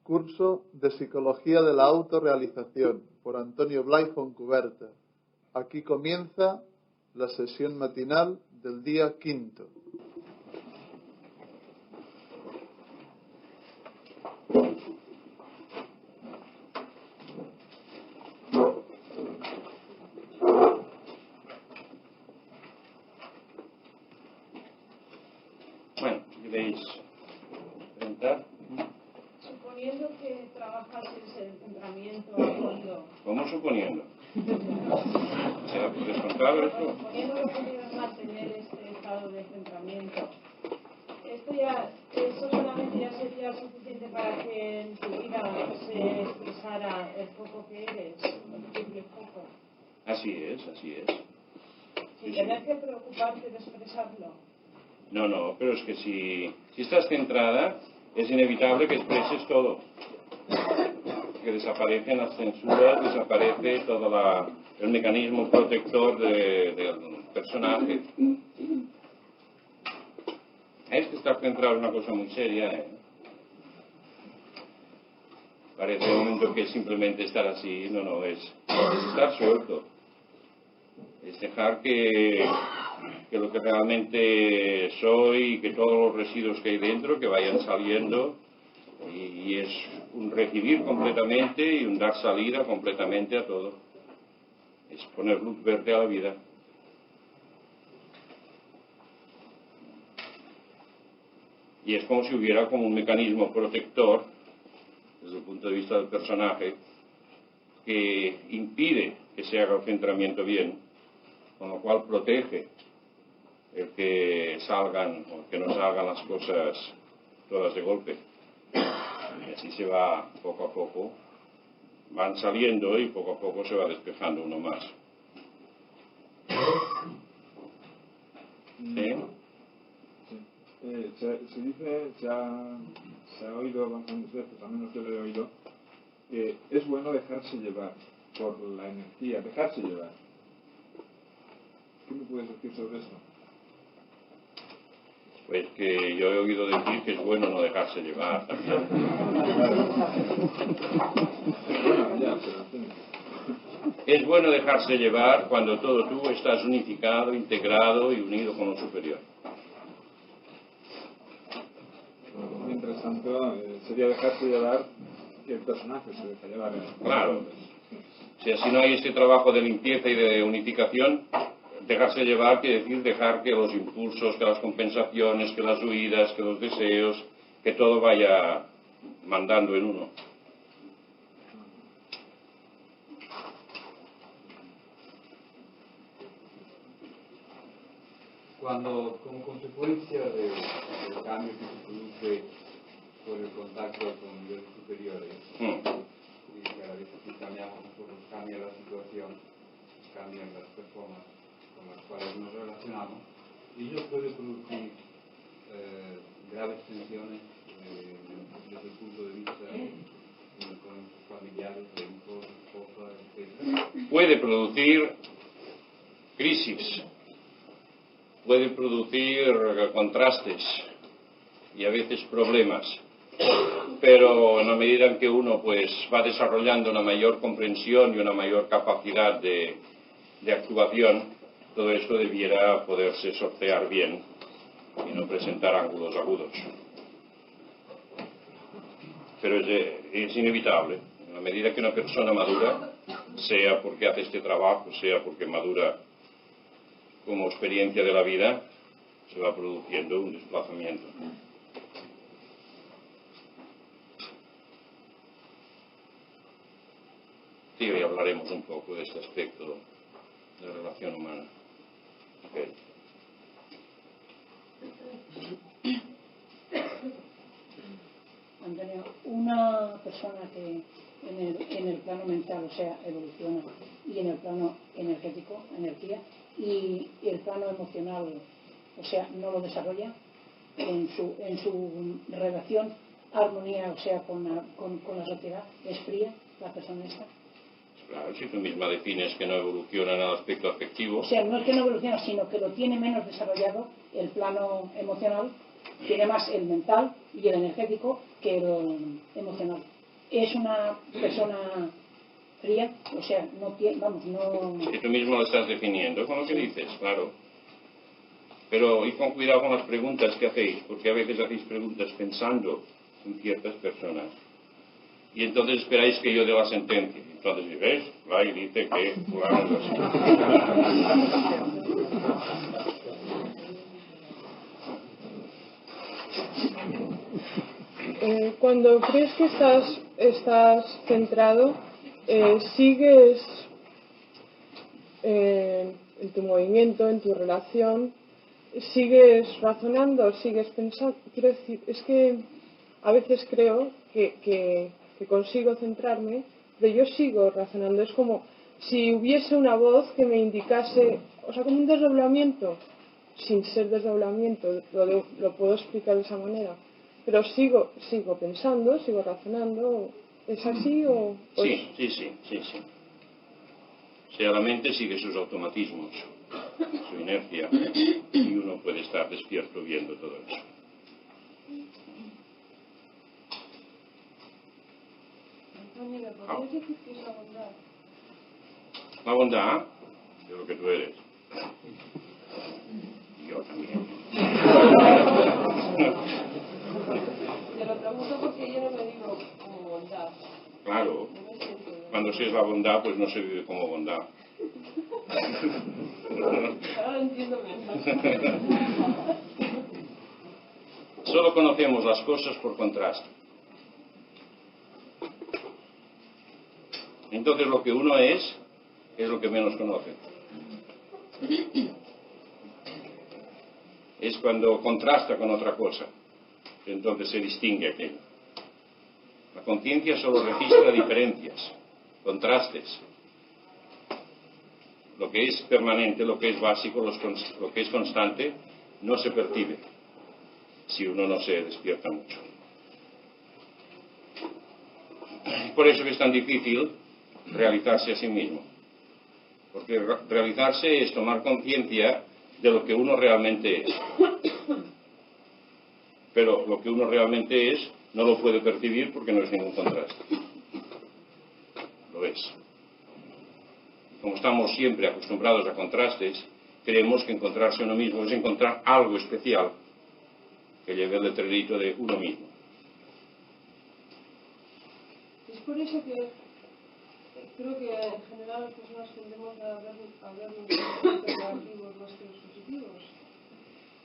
Curso de Psicología de la Autorrealización por Antonio Blay Foncuberta. Aquí comienza la sesión matinal del día 5. Bueno, ¿queréis preguntar? Suponiendo que trabajases el centramiento a fondo. ¿Cómo suponiendo? ¿Se da por descontado esto? Suponiendo que pudieras mantener este estado de centramiento, eso solamente ya sería suficiente para que en tu vida se expresara el foco que eres, el triple foco. Así es. Sin tener que preocuparte de expresarlo. No, pero es que si estás centrada, es inevitable que expreses todo. Que desaparecen las censuras, desaparece todo el mecanismo protector del personaje. Es que estar centrado es una cosa muy seria, ¿eh? Parece un momento que simplemente estar así, no, es estar suelto. Es dejar que lo que realmente soy y que todos los residuos que hay dentro que vayan saliendo, y es un recibir completamente y un dar salida completamente a todo. Es poner luz verde a la vida. Y es como si hubiera como un mecanismo protector desde el punto de vista del personaje que impide que se haga el centramiento bien, con lo cual protege el que salgan o que no salgan las cosas todas de golpe. Y así se va poco a poco, van saliendo y poco a poco se va despejando uno más. ¿Sí? Se dice, se ha oído bastantes veces, al menos yo lo he oído, que es bueno dejarse llevar por la energía, dejarse llevar. ¿Qué me puedes decir sobre eso? Pues que yo he oído decir que es bueno no dejarse llevar. Es bueno dejarse llevar cuando todo tú estás unificado, integrado y unido con lo superior. Mientras tanto, sería dejarse llevar que el personaje se deja llevar. Claro. Si así no hay este trabajo de limpieza y de unificación, dejarse llevar quiere decir dejar que los impulsos, que las compensaciones, que las huidas, que los deseos, que todo vaya mandando en uno. Cuando, como consecuencia del cambio que se produce por el contacto con niveles superiores, y cada vez que cambiamos nosotros, cambia la situación, cambian las personas con las cuales nos relacionamos, y ello puede producir graves tensiones desde el punto de vista con familiares, de hijos, esposa, etc. Puede producir crisis, puede producir contrastes y a veces problemas, pero en la medida en que uno pues va desarrollando una mayor comprensión y una mayor capacidad de actuación, todo esto debiera poderse sortear bien y no presentar ángulos agudos. Pero es inevitable, en la medida que una persona madura, sea porque hace este trabajo, sea porque madura como experiencia de la vida, se va produciendo un desplazamiento. Sí, hoy hablaremos un poco de este aspecto de la relación humana. Okay. Antonio, una persona que en el plano mental, o sea, evoluciona, y en el plano energético, energía, y el plano emocional, o sea, no lo desarrolla en su relación, armonía, o sea, con la sociedad, es fría la persona esta. Claro, si tú misma defines que no evoluciona en el aspecto afectivo. O sea, no es que no evoluciona, sino que lo tiene menos desarrollado el plano emocional, tiene más el mental y el energético que el emocional. es una persona fría, o sea, no tiene, vamos, no... Y tú mismo lo estás definiendo con lo que dices, claro. Pero id con cuidado con las preguntas que hacéis, porque a veces hacéis preguntas pensando en ciertas personas. Y entonces esperáis que yo dé la sentencia. Entonces diréis, va y dice que fulano es así. Cuando crees que estás centrado, sigues en tu movimiento, en tu relación, sigues razonando, sigues pensando. Quiero decir, es que a veces creo que consigo centrarme, pero yo sigo razonando. Es como si hubiese una voz que me indicase, o sea, como un desdoblamiento, sin ser desdoblamiento, lo puedo explicar de esa manera. Pero sigo pensando, sigo razonando. ¿Es así o...? Sí. O sea, la mente sigue sus automatismos, su inercia, y uno puede estar despierto viendo todo eso. Antonio, ¿podrías decir qué es la bondad? La bondad de lo que tú eres. Yo también. Te lo pregunto porque yo no me digo como bondad. Claro. No me siento de Cuando se es la bondad, pues no se vive como bondad. Ahora lo entiendo mejor. Solo conocemos las cosas por contraste. Entonces lo que uno es lo que menos conoce. Es cuando contrasta con otra cosa. Entonces se distingue aquello. La conciencia solo registra diferencias, contrastes. Lo que es permanente, lo que es básico, lo que es constante, no se percibe si uno no se despierta mucho. Por eso es tan difícil realizarse a sí mismo. Porque realizarse es tomar conciencia de lo que uno realmente es. Pero lo que uno realmente es no lo puede percibir porque no es ningún contraste. Lo es. Como estamos siempre acostumbrados a contrastes, creemos que encontrarse uno mismo es encontrar algo especial que lleve el letrerito de uno mismo. Es por eso que creo que en general las personas tendemos a ver los negativos más que los positivos.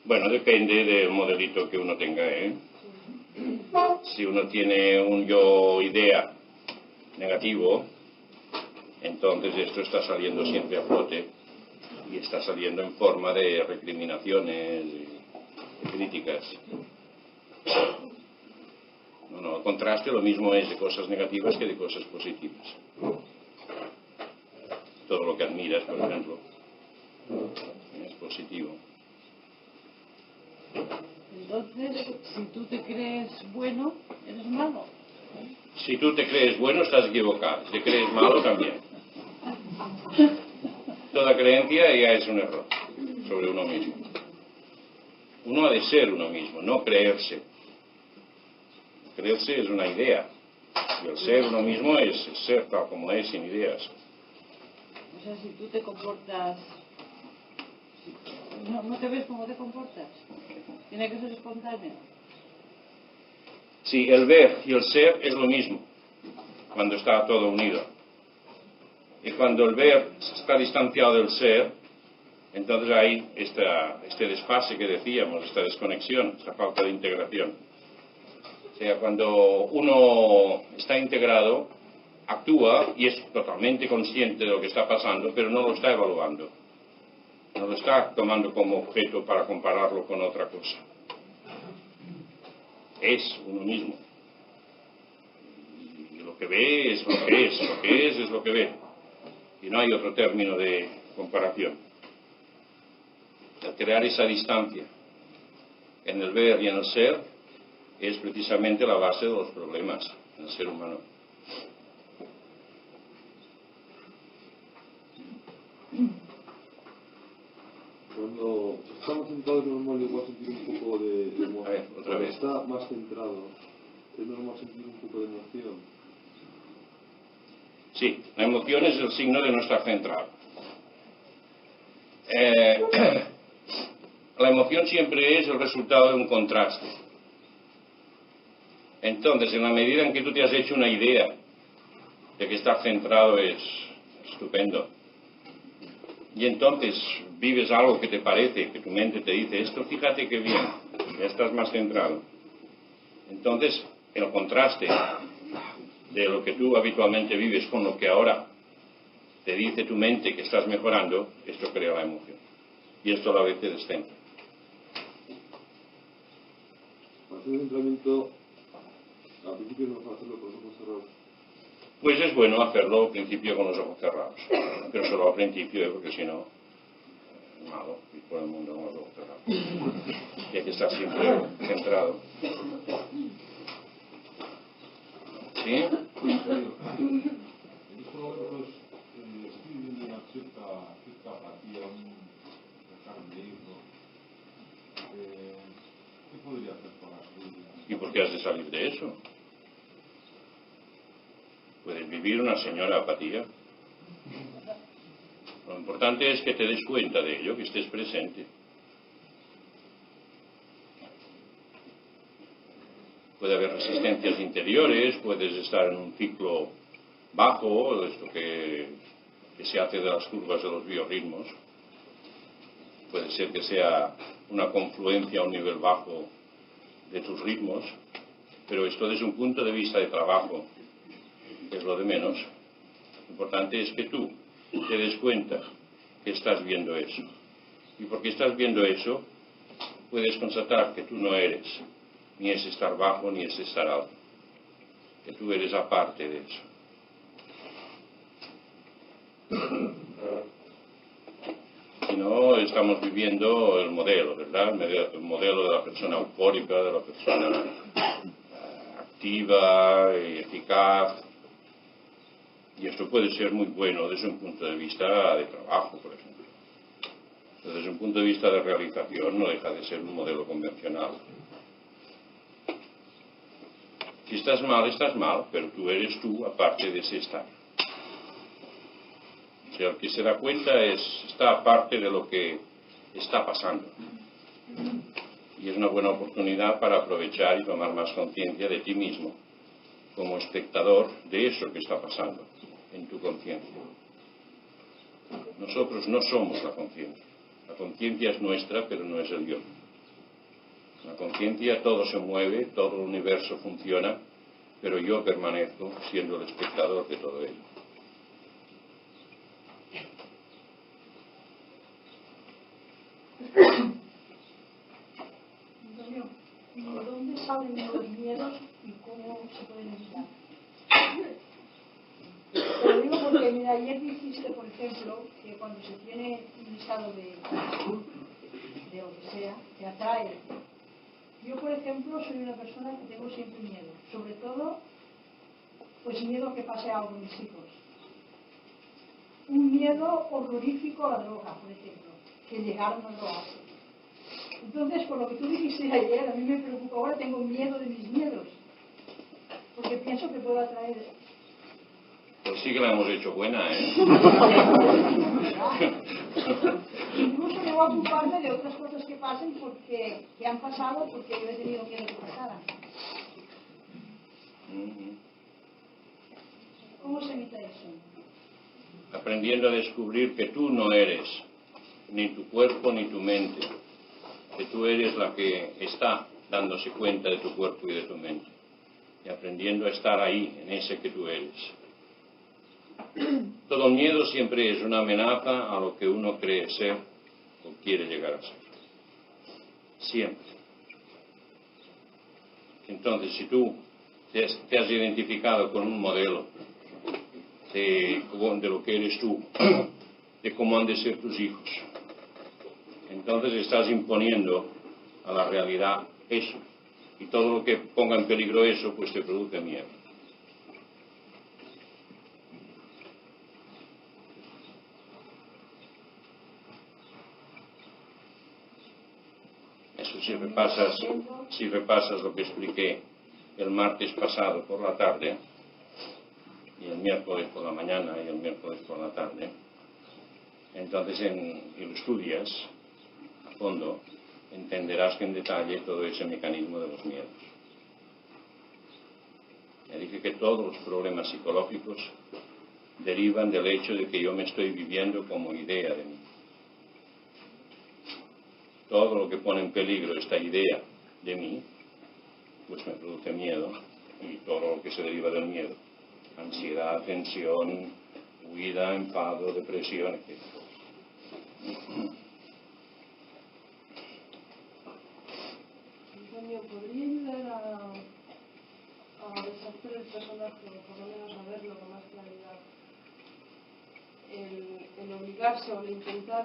Bueno, depende del modelito que uno tenga, ¿eh? Sí. Si uno tiene un yo-idea negativo, entonces esto está saliendo siempre a flote y está saliendo en forma de recriminaciones y críticas. No, el contraste lo mismo es de cosas negativas que de cosas positivas. Todo lo que admiras, por ejemplo, es positivo. Entonces, si tú te crees bueno, eres malo. Si tú te crees bueno, estás equivocado. Si te crees malo, también. Toda creencia ya es un error sobre uno mismo. Uno ha de ser uno mismo, no creerse. Creerse es una idea. Y el ser uno mismo es ser tal como es, sin ideas. O sea, si tú te comportas... ¿No te ves cómo te comportas? Tiene que ser espontáneo. Sí, el ver y el ser es lo mismo cuando está todo unido. Y cuando el ver está distanciado del ser, entonces hay este desfase que decíamos, esta desconexión, esta falta de integración. O sea, cuando uno está integrado, actúa y es totalmente consciente de lo que está pasando, pero no lo está evaluando. No lo está tomando como objeto para compararlo con otra cosa. Es uno mismo. Y lo que ve es lo que es, lo que es lo que ve. Y no hay otro término de comparación. Al crear esa distancia en el ver y en el ser es precisamente la base de los problemas en el ser humano. Cuando estamos centrados es normal igual sentir un poco de emoción. A ver, otra vez. Cuando está más centrado es normal sentir un poco de emoción. Sí, la emoción es el signo de no estar centrado. La emoción siempre es el resultado de un contraste. Entonces, en la medida en que tú te has hecho una idea de que estar centrado es estupendo, y entonces vives algo que te parece, que tu mente te dice, esto fíjate qué bien, ya estás más centrado. Entonces, el contraste de lo que tú habitualmente vives con lo que ahora te dice tu mente que estás mejorando, esto crea la emoción. Y esto a la vez te descentra. Para hacer un entrenamiento, al principio no es para hacerlo con los ojos cerrados. Pues es bueno hacerlo al principio con los ojos cerrados. Pero solo al principio, porque si no, malo, ir por el mundo con los ojos cerrados. Y hay que estar siempre centrado. ¿Sí? En estos momentos estoy viviendo una cierta apatía, un dejar de ir, ¿no? ¿Qué podría hacer para salir? ¿Y por qué has de salir de eso? Puedes vivir una señora apatía. Lo importante es que te des cuenta de ello, que estés presente. Puede haber resistencias interiores, puedes estar en un ciclo bajo, esto que se hace de las curvas de los biorritmos. Puede ser que sea una confluencia a un nivel bajo de tus ritmos, pero esto desde un punto de vista de trabajo, que es lo de menos. Lo importante es que tú te des cuenta que estás viendo eso. Y porque estás viendo eso, puedes constatar que tú no eres ni es estar bajo ni es estar alto, que tú eres aparte de eso. Si no, estamos viviendo el modelo, ¿verdad? El modelo de la persona eufórica, de la persona activa y eficaz. Y esto puede ser muy bueno desde un punto de vista de trabajo, por ejemplo. Pero desde un punto de vista de realización no deja de ser un modelo convencional. Si estás mal, pero tú eres tú aparte de ese estar. O sea, el que se da cuenta está aparte de lo que está pasando. Y es una buena oportunidad para aprovechar y tomar más conciencia de ti mismo como espectador de eso que está pasando en tu conciencia. Nosotros no somos la conciencia. La conciencia es nuestra, pero no es el yo. La conciencia, todo se mueve, todo el universo funciona, pero yo permanezco siendo el espectador de todo ello. Antonio, ¿de dónde salen los miedos y cómo se pueden evitar? Te lo digo porque, mira, ayer dijiste, por ejemplo, que cuando se tiene un estado de lo que sea, te atrae. Yo, por ejemplo, soy una persona que tengo siempre miedo. Sobre todo, pues miedo a que pase algo a mis hijos. Un miedo horrorífico a la droga, por ejemplo, que llegaron a drogarse. Entonces, por lo que tú dijiste ayer, a mí me preocupa. Ahora tengo miedo de mis miedos, porque pienso que puedo atraer. Pues sí que la hemos hecho buena, ¿eh? Incluso llego a ocuparme de otras cosas que pasen que han pasado porque yo he tenido miedo que pasaran. ¿Cómo se evita eso? Aprendiendo a descubrir que tú no eres ni tu cuerpo ni tu mente, que tú eres la que está dándose cuenta de tu cuerpo y de tu mente, y aprendiendo a estar ahí, en ese que tú eres. Todo miedo siempre es una amenaza a lo que uno cree ser o quiere llegar a ser. Siempre. Entonces, si tú te has identificado con un modelo de lo que eres tú, de cómo han de ser tus hijos, entonces estás imponiendo a la realidad eso. Y todo lo que ponga en peligro eso, pues te produce miedo. Eso si repasas lo que expliqué el martes pasado por la tarde, y el miércoles por la mañana y el miércoles por la tarde. Entonces, y lo estudias a fondo, entenderás que en detalle todo ese mecanismo de los miedos. Ya dije que todos los problemas psicológicos derivan del hecho de que yo me estoy viviendo como idea de mí. Todo lo que pone en peligro esta idea de mí, pues me produce miedo, y todo lo que se deriva del miedo, ansiedad, tensión, huida, enfado, depresión, etc. Antonio, ¿podría ayudar a deshacer el personaje, o por lo menos a verlo con más claridad? El obligarse o el intentar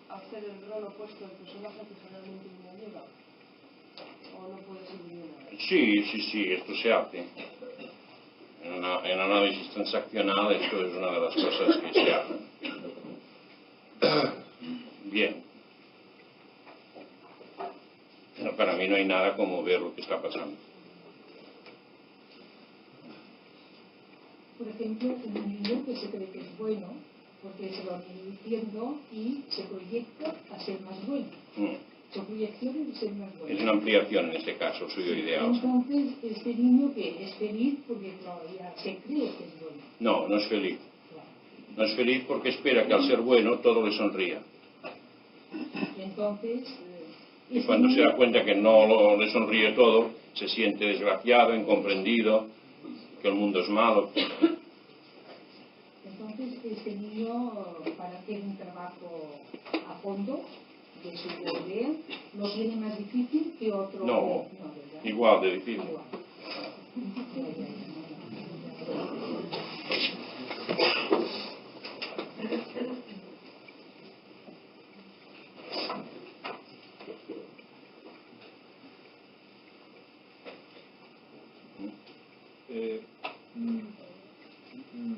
hacer el rol opuesto del personaje que generalmente uno lleva, o no puede ser bien. Sí, esto se hace. En análisis transaccional esto es una de las cosas que se hacen. Bien. Pero para mí no hay nada como ver lo que está pasando. Por ejemplo, un niño que se cree que es bueno, porque se lo viene diciendo y se proyecta a ser más bueno. Su proyección es de ser más bueno. Es una ampliación en este caso, suyo ideal. Entonces, este niño que es feliz porque todavía se cree que es bueno. No, no es feliz. No es feliz porque espera que al ser bueno todo le sonría. Entonces, y cuando se da cuenta que no le sonríe todo, se siente desgraciado, incomprendido, que el mundo es malo. Entonces, este niño, para hacer un trabajo a fondo de su idea, ¿lo tiene más difícil que otro? No, igual de difícil. Igual.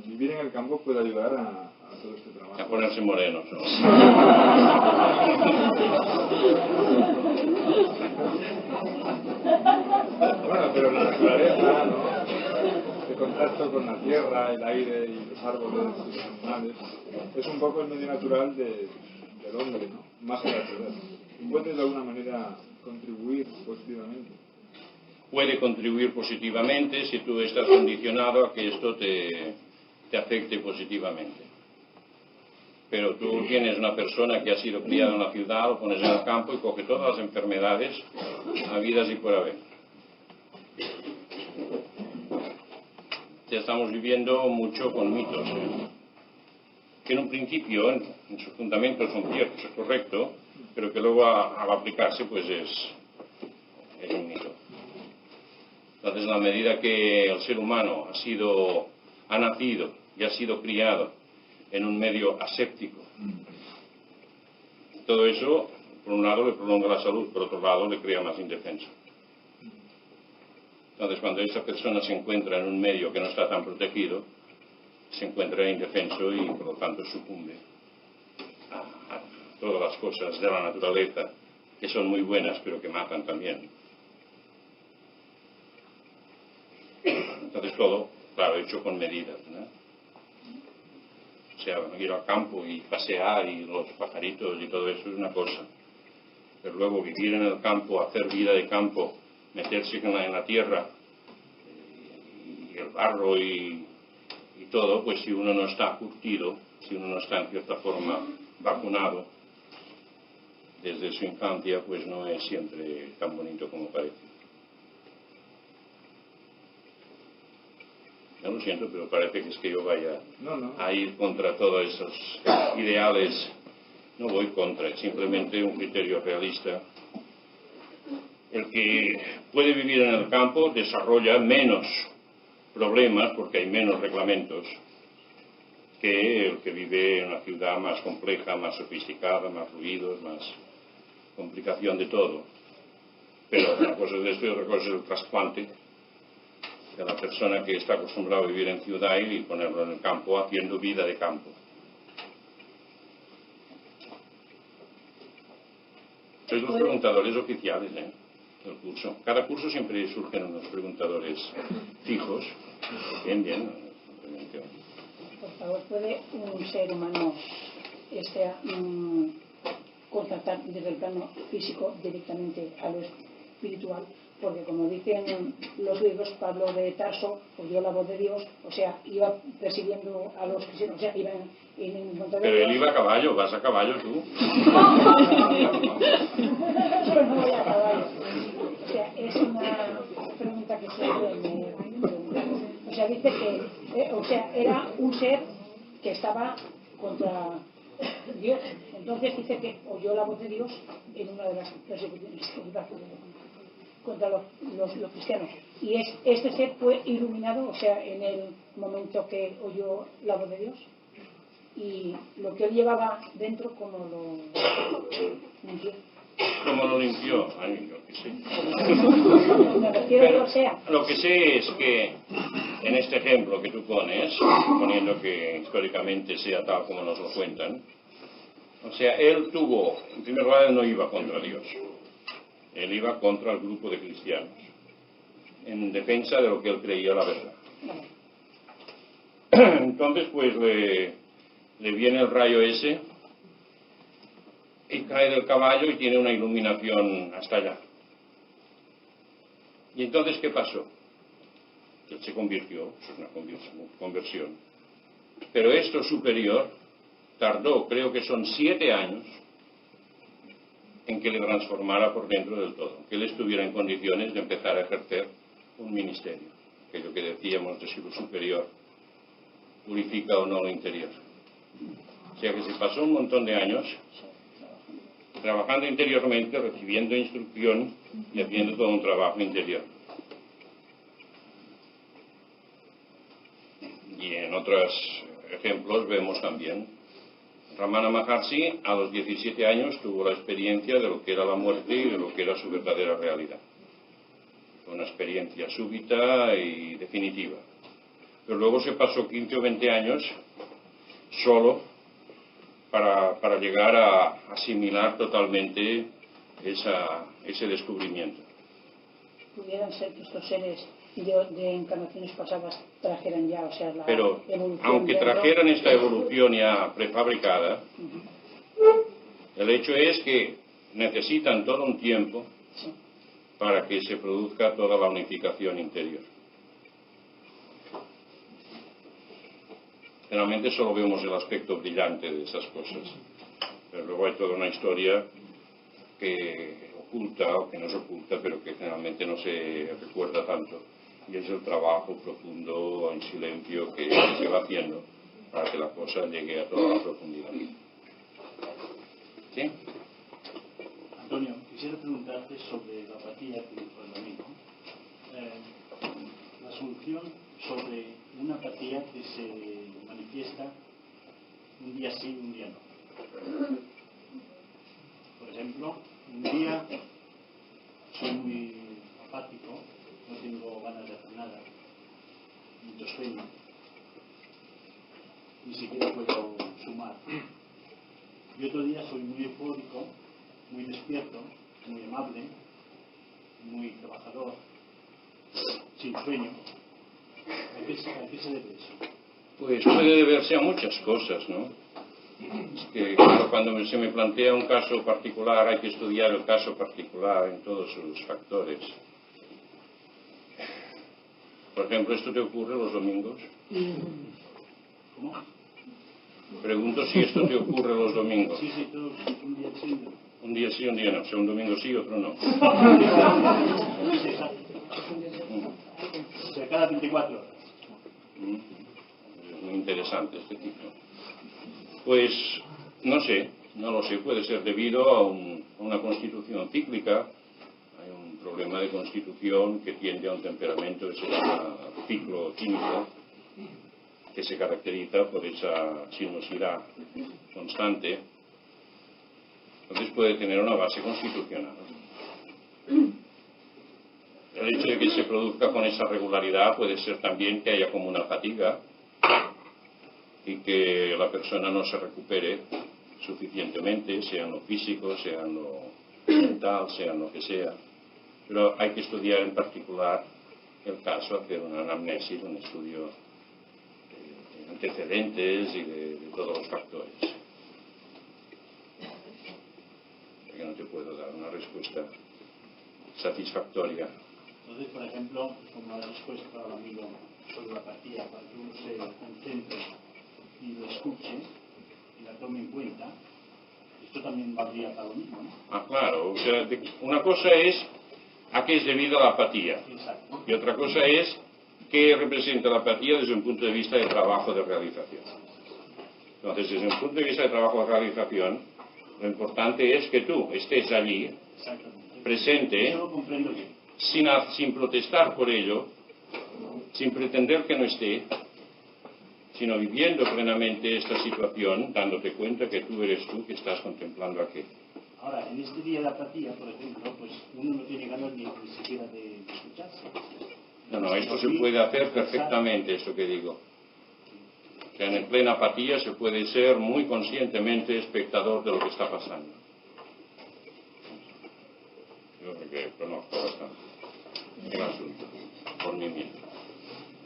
Vivir en el campo puede ayudar a todo este trabajo. A ponerse morenos, ¿no? Bueno, pero la naturaleza, ¿no? El contacto con la tierra, el aire y los árboles y los animales es un poco el medio natural del hombre, ¿no? Más que la ciudad. ¿Puede de alguna manera contribuir positivamente? Puede contribuir positivamente si tú estás condicionado a que esto te afecte positivamente. Pero tú tienes una persona que ha sido criada en la ciudad, lo pones en el campo y coge todas las enfermedades habidas y por haber. Ya estamos viviendo mucho con mitos, que en un principio, en sus fundamentos son ciertos, es correcto, pero que luego al aplicarse pues es un mito. Entonces, en la medida que el ser humano ha nacido y ha sido criado en un medio aséptico, todo eso, por un lado, le prolonga la salud, por otro lado, le crea más indefenso. Entonces, cuando esa persona se encuentra en un medio que no está tan protegido, se encuentra indefenso y, por lo tanto, sucumbe a todas las cosas de la naturaleza que son muy buenas, pero que matan también. Entonces todo, claro, hecho con medidas, ¿no? O sea, ir al campo y pasear y los pajaritos y todo eso es una cosa. Pero luego vivir en el campo, hacer vida de campo, meterse en la tierra y el barro y todo, pues si uno no está curtido, si uno no está en cierta forma vacunado desde su infancia, pues no es siempre tan bonito como parece. Ya lo siento, pero parece que es que yo vaya a ir contra todos esos ideales. No voy contra, es simplemente un criterio realista. El que puede vivir en el campo desarrolla menos problemas, porque hay menos reglamentos, que el que vive en una ciudad más compleja, más sofisticada, más ruidos, más complicación de todo. Pero una cosa es esto y otra cosa es el trasplante de la persona que está acostumbrada a vivir en ciudad y ponerlo en el campo, haciendo vida de campo. Sois los preguntadores oficiales del curso. Cada curso siempre surgen unos preguntadores fijos. Bien, simplemente ¿puede un ser humano contactar desde el plano físico directamente a lo espiritual? Porque como dicen los libros, Pablo de Tarso oyó la voz de Dios, o sea, iba persiguiendo a los cristianos, o sea, iba en encontrar. Pero él iba a caballo, vas a caballo tú. Yo no voy a caballo. O sea, es una pregunta que siempre me pregunto. O sea, dice que era un ser que estaba contra Dios. Entonces dice que oyó la voz de Dios en una de las persecuciones contra los cristianos. Y este ser fue iluminado, o sea, en el momento que oyó la voz de Dios. Y lo que él llevaba dentro, como lo limpió. ¿Cómo lo limpió? Ay, yo qué sé. Pero, lo que sé es que en este ejemplo que tú pones, suponiendo que históricamente sea tal como nos lo cuentan, o sea, él tuvo, en primer lugar, él no iba contra Dios. Él iba contra el grupo de cristianos, en defensa de lo que él creía la verdad. Entonces, pues, le viene el rayo ese y cae del caballo y tiene una iluminación hasta allá. ¿Y entonces qué pasó? Él se convirtió, eso es una conversión. Pero esto superior tardó, creo que son 7 años, en que le transformara por dentro del todo, que él estuviera en condiciones de empezar a ejercer un ministerio, aquello que decíamos de si lo superior purifica o no lo interior. O sea que se pasó un montón de años trabajando interiormente, recibiendo instrucción y haciendo todo un trabajo interior. Y en otros ejemplos vemos también Ramana Maharshi a los 17 años tuvo la experiencia de lo que era la muerte y de lo que era su verdadera realidad. Fue una experiencia súbita y definitiva. Pero luego se pasó 15 o 20 años solo para llegar a asimilar totalmente ese descubrimiento. Pudieran ser que estos seres de encarnaciones pasadas trajeran ya, o sea, la pero evolución. Aunque trajeran esta evolución ya prefabricada, el hecho es que necesitan todo un tiempo para que se produzca toda la unificación interior. Generalmente solo vemos el aspecto brillante de esas cosas, pero luego hay toda una historia que oculta o que no se oculta, pero que generalmente no se recuerda tanto, y es el trabajo profundo en silencio que se va haciendo para que la cosa llegue a toda la profundidad. ¿Sí? Antonio, quisiera preguntarte sobre la apatía que dijo el domingo. La solución sobre una apatía que se manifiesta un día sí, un día no. Por ejemplo, un día soy muy apático, no tengo ganas de hacer nada, mucho sueño, ni siquiera puedo sumar. Y otro día soy muy eufórico, muy despierto, muy amable, muy trabajador, sin sueño. ¿A qué se debe eso? Pues puede deberse a muchas cosas, ¿no? Es que claro, cuando se me plantea un caso particular hay que estudiar el caso particular en todos sus factores. Por ejemplo, ¿esto te ocurre los domingos? ¿Cómo? Pregunto si esto te ocurre los domingos. Sí, todo, un día sí. Un día sí, un día no. O sea, un domingo sí, otro no. Sí, exacto. O sea, cada 24 horas. Es muy interesante este tipo. Pues, no sé, no lo sé. Puede ser debido a una constitución cíclica. Hay un problema de constitución que tiende a un temperamento que se llama ciclo químico, que se caracteriza por esa sinuosidad constante. Entonces puede tener una base constitucional. El hecho de que se produzca con esa regularidad puede ser también que haya como una fatiga y que la persona no se recupere suficientemente, sea en lo físico, sea en lo mental, sea en lo que sea. Pero hay que estudiar en particular el caso, hacer una anamnesis, un estudio antecedentes y de todos los factores. Que no te puedo dar una respuesta satisfactoria. Entonces, por ejemplo, como la respuesta al amigo sobre la apatía, para que uno se concentre y lo escuche y la tome en cuenta, esto también valdría para lo mismo, ¿no? Ah, claro. O sea, una cosa es a qué es debido la apatía. Exacto. Y otra cosa es qué representa la apatía desde un punto de vista de trabajo de realización. Entonces, desde un punto de vista de trabajo de realización, lo importante es que tú estés allí, presente, Eso lo comprendo bien. sin protestar por ello, sin pretender que no esté, sino viviendo plenamente esta situación, dándote cuenta que tú eres tú que estás contemplando aquello. Ahora, en este día de apatía, por ejemplo, pues uno no tiene ganas ni siquiera de escucharse. No, esto se puede hacer perfectamente, esto que digo. O sea, en plena apatía se puede ser muy conscientemente espectador de lo que está pasando. Yo creo que conozco bastante el asunto por mí mismo.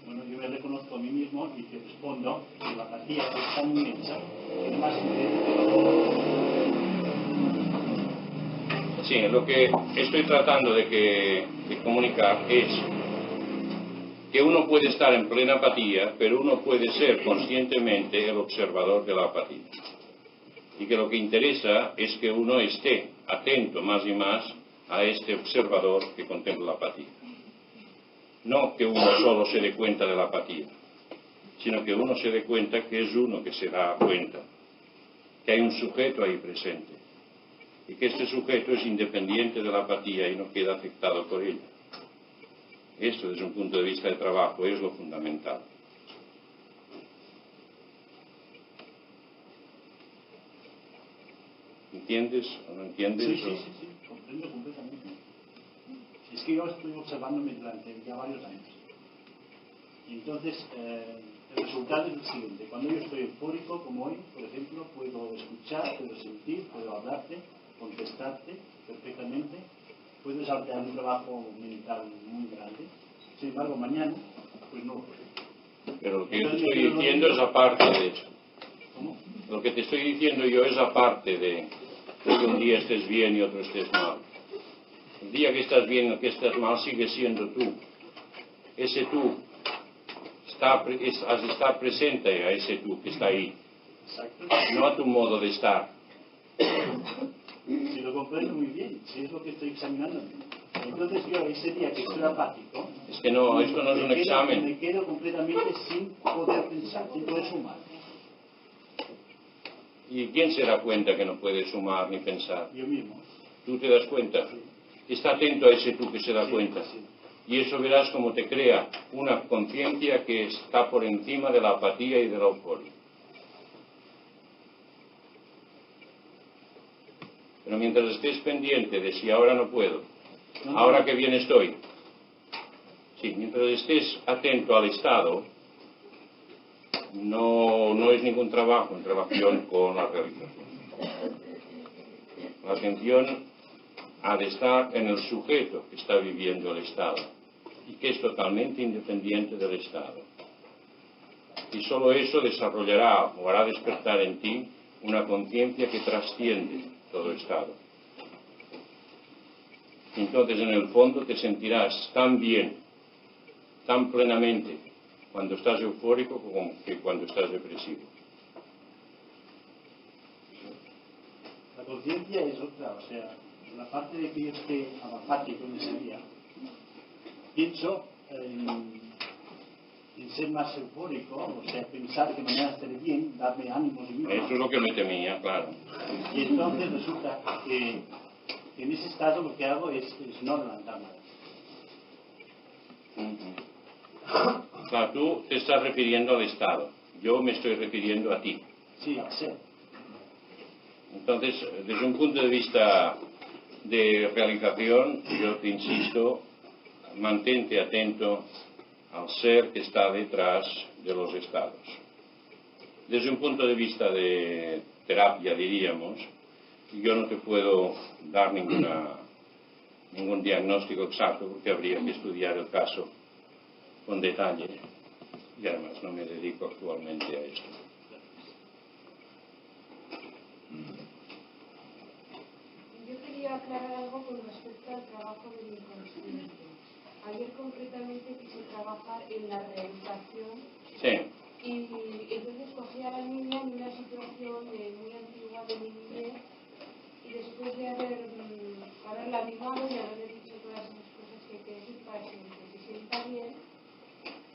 Bueno, yo me reconozco a mí mismo y te respondo que la apatía es tan inmensa que más Sí, lo que estoy tratando de comunicar es que uno puede estar en plena apatía, pero uno puede ser conscientemente el observador de la apatía. Y que lo que interesa es que uno esté atento más y más a este observador que contempla la apatía. No que uno solo se dé cuenta de la apatía, sino que uno se dé cuenta que es uno que se da cuenta, que hay un sujeto ahí presente, y que este sujeto es independiente de la apatía y no queda afectado por ella. Esto, desde un punto de vista de trabajo, es lo fundamental. ¿Entiendes o no entiendes? Sí, comprendo completamente. Es que yo estoy observándome durante ya varios años. Y entonces, el resultado es el siguiente. Cuando yo estoy eufórico, como hoy, por ejemplo, puedo escuchar, puedo sentir, puedo hablarte, contestarte perfectamente, puedo desarrollar un trabajo mental muy grande. Sin embargo, mañana, pues no lo puedo. Pero lo que yo te estoy diciendo es aparte de eso. ¿Cómo? Lo que te estoy diciendo yo es aparte de que un día estés bien y otro estés mal. El día que estás bien y que estás mal sigue siendo tú. Ese tú has de estar presente a ese tú que está ahí. Exacto. No a tu modo de estar. Si lo comprendo muy bien, si es lo que estoy examinando. Entonces yo ese día que estoy apático, es que no, esto no es un examen. Me quedo completamente sin poder pensar, sin poder sumar. ¿Y quién se da cuenta que no puede sumar ni pensar? Yo mismo. ¿Tú te das cuenta? Sí. Está atento a ese tú que se da cuenta. Sí. Y eso verás como te crea una conciencia que está por encima de la apatía y de la euforia. Pero mientras estés pendiente de si ahora no puedo, ahora que bien estoy, sí, mientras estés atento al estado, no es ningún trabajo en relación con la realización. La atención ha de estar en el sujeto que está viviendo el estado y que es totalmente independiente del estado. Y solo eso desarrollará o hará despertar en ti una conciencia que trasciende todo estado. Entonces, en el fondo, te sentirás tan bien, tan plenamente, cuando estás eufórico como que cuando estás depresivo. La conciencia es otra, o sea, la parte de que yo esté apático en ese día, pienso en ser más eufórico, o sea, pensar que mañana estaré bien, darme ánimos y mismo. Eso es lo que me temía, claro. Y entonces resulta que en ese estado lo que hago es no levantarme. Claro, tú te estás refiriendo al estado, yo me estoy refiriendo a ti. Sí, al ser. Entonces, desde un punto de vista de realización, yo te insisto, mantente atento al ser que está detrás de los estados. Desde un punto de vista de terapia, diríamos, yo no te puedo dar ningún diagnóstico exacto porque habría que estudiar el caso con detalle. Y además no me dedico actualmente a esto. Yo quería aclarar algo con respecto al trabajo del inconsciente. Ayer concretamente quise trabajar en la realización. Sí. Y entonces cogí a la niña en una situación muy antigua de mi niñez, y después de haberla animado y haberle dicho todas las cosas que hay que decir para que se sienta bien,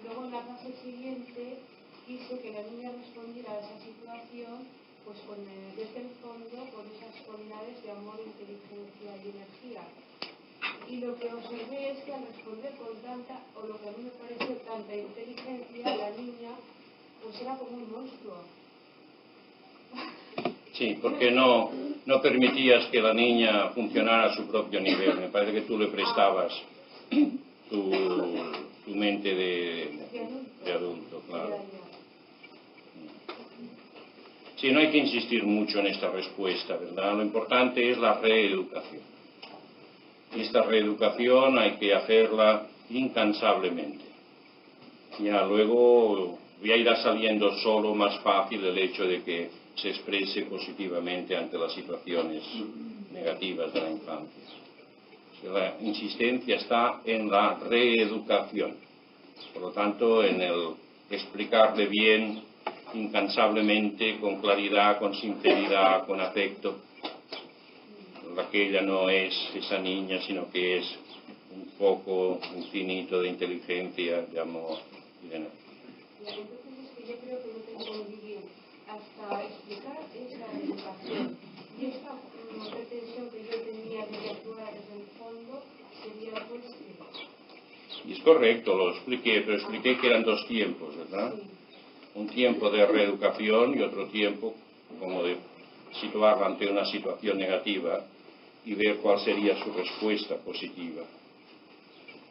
luego en la fase siguiente quise que la niña respondiera a esa situación pues desde el fondo con esas cualidades de amor, inteligencia y energía. Y lo que observé es que al responder con tanta, o lo que a mí me pareció tanta inteligencia, la niña pues era como un monstruo. Sí, porque no permitías que la niña funcionara a su propio nivel. Me parece que tú le prestabas tu mente de adulto, claro. Sí, no hay que insistir mucho en esta respuesta, ¿verdad? Lo importante es la reeducación. Y esta reeducación hay que hacerla incansablemente. Ya luego ya irá saliendo solo más fácil el hecho de que se exprese positivamente ante las situaciones negativas de la infancia. La insistencia está en la reeducación. Por lo tanto, en el explicarle bien, incansablemente, con claridad, con sinceridad, con afecto, que ella no es esa niña, sino que es un foco infinito de inteligencia, de amor y de energía. Entonces es que yo creo que no tengo que vivir hasta explicar esa educación. Y esta pretensión que yo tenía de actuar desde el fondo sería pues... Y es correcto, lo expliqué, pero expliqué que eran dos tiempos, ¿verdad? Sí. Un tiempo de reeducación y otro tiempo como de situarla ante una situación negativa y ver cuál sería su respuesta positiva.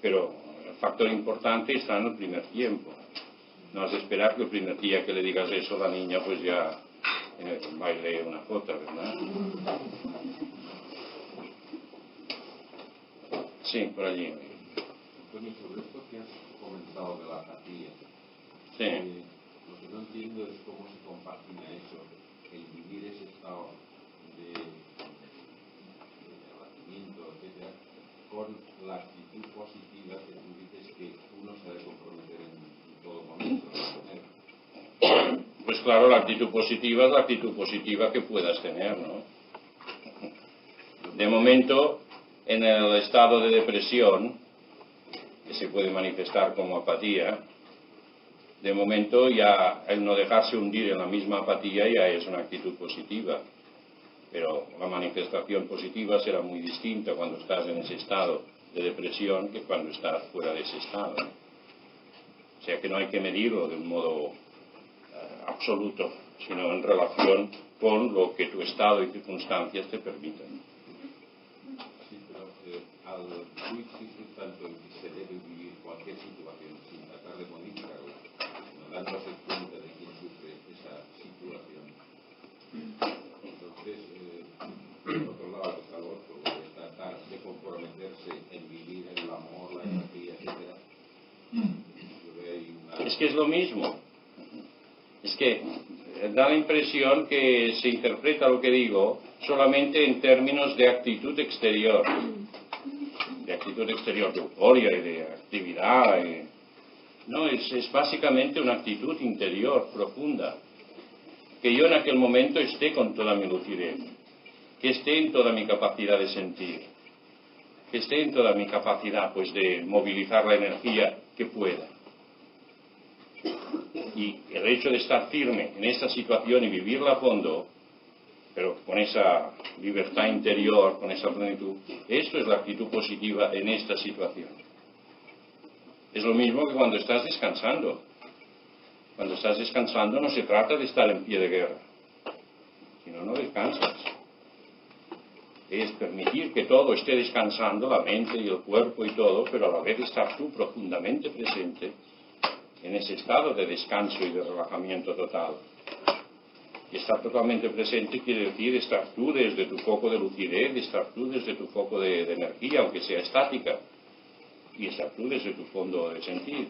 Pero el factor importante está en el primer tiempo. No has de esperar que el primer día que le digas eso a la niña pues ya baile una jota, ¿verdad? Sí, por allí. Antonio, sobre esto que has comentado de la apatía, sí. Lo que no entiendo es cómo se compagina eso, el vivir ese estado de abatimiento, etcétera, con la actitud positiva que tú dices que uno se ha de comprometer en todo momento. Pues claro, la actitud positiva es la actitud positiva que puedas tener, ¿no? De momento, en el estado de depresión, que se puede manifestar como apatía, de momento ya el no dejarse hundir en la misma apatía ya es una actitud positiva. Pero la manifestación positiva será muy distinta cuando estás en ese estado de depresión que cuando estás fuera de ese estado, ¿no? O sea que no hay que medirlo de un modo absoluto, sino en relación con lo que tu estado y circunstancias te permiten. Sí, pero al tú insistir tanto en que se debe vivir cualquier situación sin tratar de modificarla, sino dándose cuenta de quién sufre esa situación. Entonces, por otro lado está lo otro, de tratar de comprometerse en vivir el amor, la energía, etcétera. Es que es lo mismo. Es que da la impresión que se interpreta lo que digo solamente en términos de actitud exterior. De actitud exterior, de euforia y de actividad. No, es básicamente una actitud interior profunda. Que yo en aquel momento esté con toda mi lucidez, que esté en toda mi capacidad de sentir, que esté en toda mi capacidad pues de movilizar la energía que pueda. Y el hecho de estar firme en esta situación y vivirla a fondo, pero con esa libertad interior, con esa plenitud, esto es la actitud positiva en esta situación. Es lo mismo que cuando estás descansando. Cuando estás descansando no se trata de estar en pie de guerra, sino no descansas. Es permitir que todo esté descansando, la mente y el cuerpo y todo, pero a la vez estar tú profundamente presente en ese estado de descanso y de relajamiento total. Y estar totalmente presente quiere decir estar tú desde tu foco de lucidez, estar tú desde tu foco de energía, aunque sea estática, y estar tú desde tu fondo de sentir.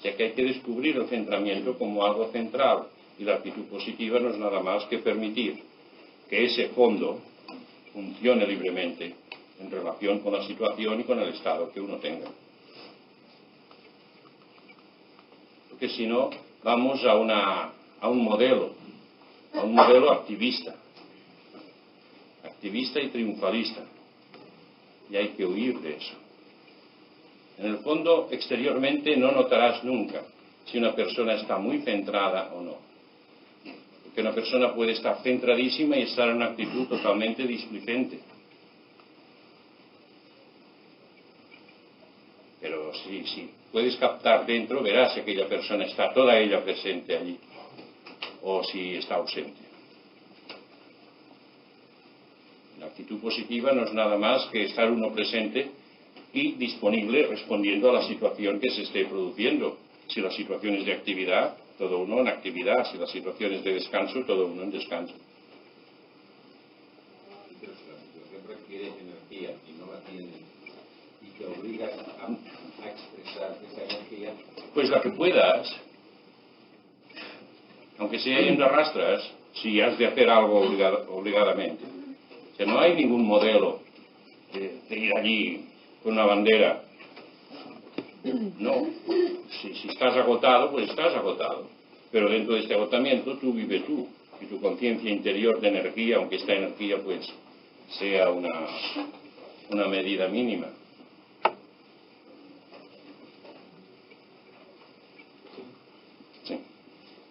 sea que hay que descubrir el centramiento como algo central, y la actitud positiva no es nada más que permitir que ese fondo funcione libremente en relación con la situación y con el estado que uno tenga. Porque si no, vamos a un modelo activista y triunfalista, y hay que huir de eso. En el fondo, exteriormente no notarás nunca si una persona está muy centrada o no. Porque una persona puede estar centradísima y estar en una actitud totalmente displicente. Pero si puedes captar dentro, verás si aquella persona está toda ella presente allí o si está ausente. La actitud positiva no es nada más que estar uno presente y disponible respondiendo a la situación que se esté produciendo. Si la situación es de actividad, todo uno en actividad. Si la situación es de descanso, todo uno en descanso. Pero si la situación requiere energía y no la tienes y te obligas a expresar esa energía, pues la que puedas, aunque sea yendo a rastras, si has de hacer algo obligadamente. O sea, no hay ningún modelo de ir allí con una bandera. No. Si estás agotado, pues estás agotado. Pero dentro de este agotamiento tú vives tú. Y tu conciencia interior de energía, aunque esta energía pues sea una medida mínima. Sí.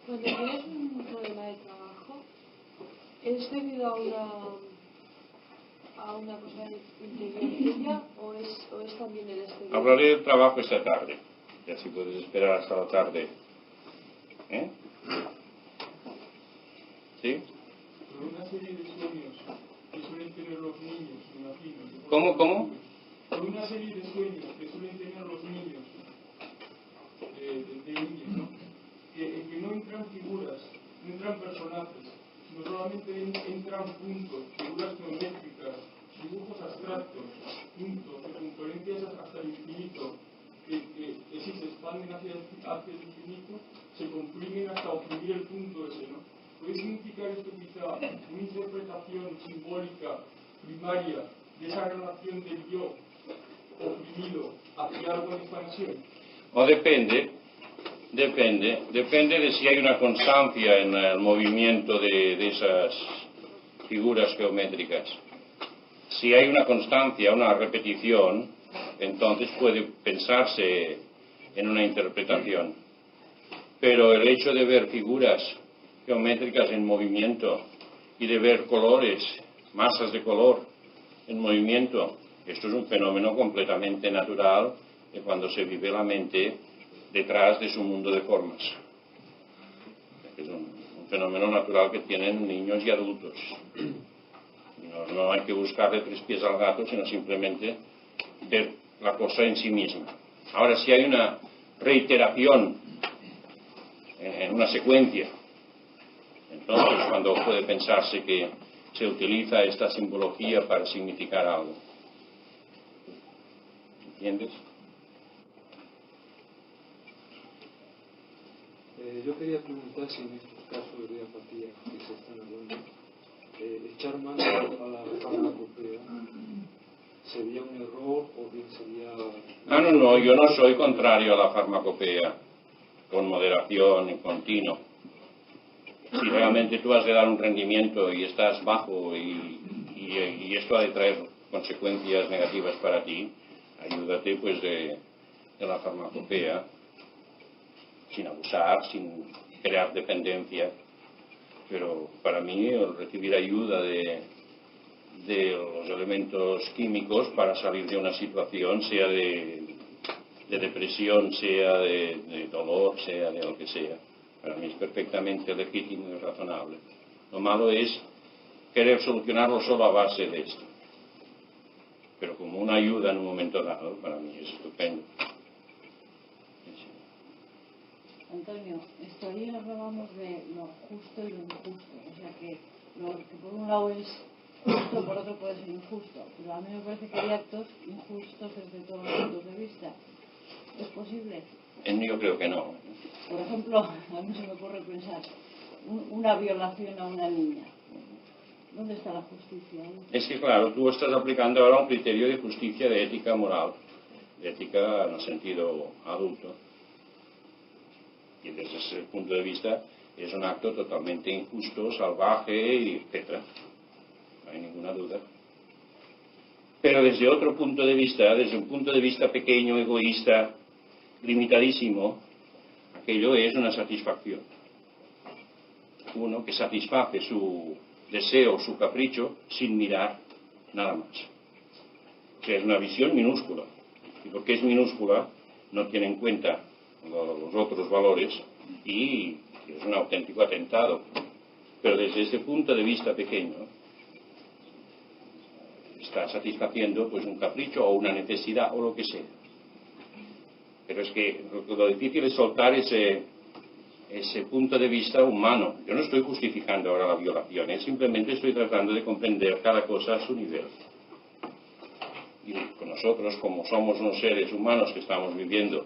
Cuando tienes un problema de trabajo, ¿es debido a una cosa interior tuya o es también el exterior? Hablaré del trabajo esta tarde, y así puedes esperar hasta la tarde. ¿Eh? ¿Sí? Pero una serie de sueños que suelen tener los niños, me imagino. ¿Cómo? Por una serie de sueños que suelen tener los niños, de niños, ¿no? En que no entran figuras, no entran personajes, sino solamente entran puntos, figuras geométricas, dibujos abstractos, puntos, circunferencias hasta el infinito, que si se expanden hacia el infinito, se comprimen hasta oprimir el punto ese, ¿no? ¿Puede significar esto quizá una interpretación simbólica primaria de esa relación del yo oprimido hacia algo en expansión? O depende de si hay una constancia en el movimiento de esas figuras geométricas. Si hay una constancia, una repetición, entonces puede pensarse en una interpretación. Pero el hecho de ver figuras geométricas en movimiento y de ver colores, masas de color en movimiento, esto es un fenómeno completamente natural de cuando se vive la mente detrás de su mundo de formas. Es un fenómeno natural que tienen niños y adultos. No hay que buscarle tres pies al gato, sino simplemente ver la cosa en sí misma. Ahora, si hay una reiteración en una secuencia, entonces cuando puede pensarse que se utiliza esta simbología para significar algo. ¿Entiendes? Yo quería preguntar si en estos casos de apatía que se están hablando, echar mano a la farmacopea sería un error o bien sería... No, yo no soy contrario a la farmacopea, con moderación y continuo. Si realmente tú has de dar un rendimiento y estás bajo y esto ha de traer consecuencias negativas para ti, ayúdate pues de la farmacopea, sin abusar, sin crear dependencia. Pero para mí el recibir ayuda de los elementos químicos para salir de una situación, sea de depresión, sea de dolor, sea de lo que sea, para mí es perfectamente legítimo y razonable. Lo malo es querer solucionarlo solo a base de esto. Pero como una ayuda en un momento dado, para mí es estupendo. Antonio, ayer hablábamos de lo justo y lo injusto. O sea que lo que por un lado es justo, por otro puede ser injusto. Pero a mí me parece que hay actos injustos desde todos los puntos de vista. ¿Es posible? Yo creo que no. Por ejemplo, a mí se me ocurre pensar, una violación a una niña. ¿Dónde está la justicia? Es que, claro, tú estás aplicando ahora un criterio de justicia, de ética moral, de ética en el sentido adulto. Y desde ese punto de vista es un acto totalmente injusto, salvaje, etc. No hay ninguna duda. Pero desde otro punto de vista, desde un punto de vista pequeño, egoísta, limitadísimo, aquello es una satisfacción. Uno que satisface su deseo, su capricho, sin mirar nada más. O sea, es una visión minúscula. Y porque es minúscula, no tiene en cuenta los otros valores y es un auténtico atentado. Pero desde ese punto de vista pequeño, está satisfaciendo pues un capricho o una necesidad o lo que sea. Pero es que lo difícil es soltar ese punto de vista humano. Yo no estoy justificando ahora la violación, simplemente estoy tratando de comprender cada cosa a su nivel. Y nosotros, como somos unos seres humanos que estamos viviendo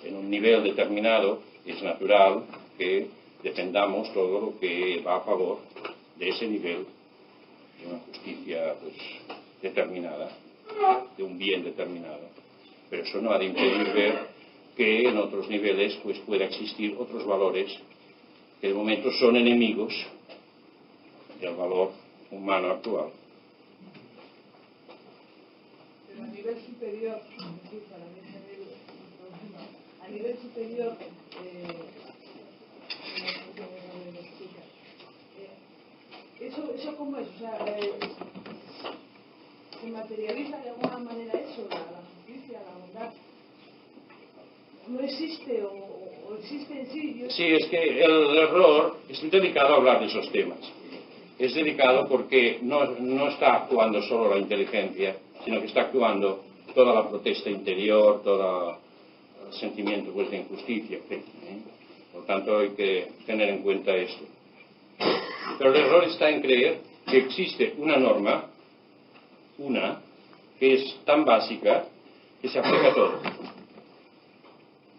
en un nivel determinado, es natural que defendamos todo lo que va a favor de ese nivel, de una justicia pues, determinada, de un bien determinado. Pero eso no ha de impedir ver que en otros niveles pues pueda existir otros valores que de momento son enemigos del valor humano actual. Pero a nivel superior, para mí es un problema, a nivel superior, ¿eso cómo es? O sea, ¿se materializa de alguna manera eso, la justicia, la bondad? ¿No existe o existe en sí? Sí, es que el error es delicado hablar de esos temas. Es delicado porque no está actuando solo la inteligencia, sino que está actuando toda la protesta interior, todo el sentimiento pues, de injusticia, etc. Por tanto, hay que tener en cuenta esto. Pero el error está en creer que existe una norma, que es tan básica que se aplica a todo.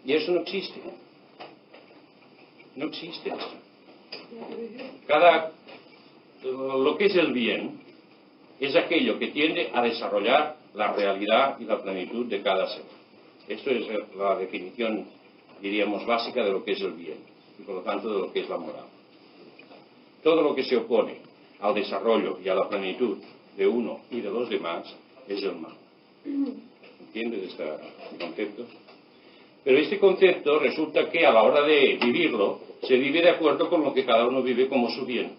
Y eso no existe. No existe eso. Lo que es el bien es aquello que tiende a desarrollar la realidad y la plenitud de cada ser. Esto es la definición, diríamos, básica de lo que es el bien y por lo tanto de lo que es la moral. Todo lo que se opone al desarrollo y a la plenitud de uno y de los demás es el mal. ¿Entiendes este concepto? Pero este concepto resulta que a la hora de vivirlo se vive de acuerdo con lo que cada uno vive como su bien.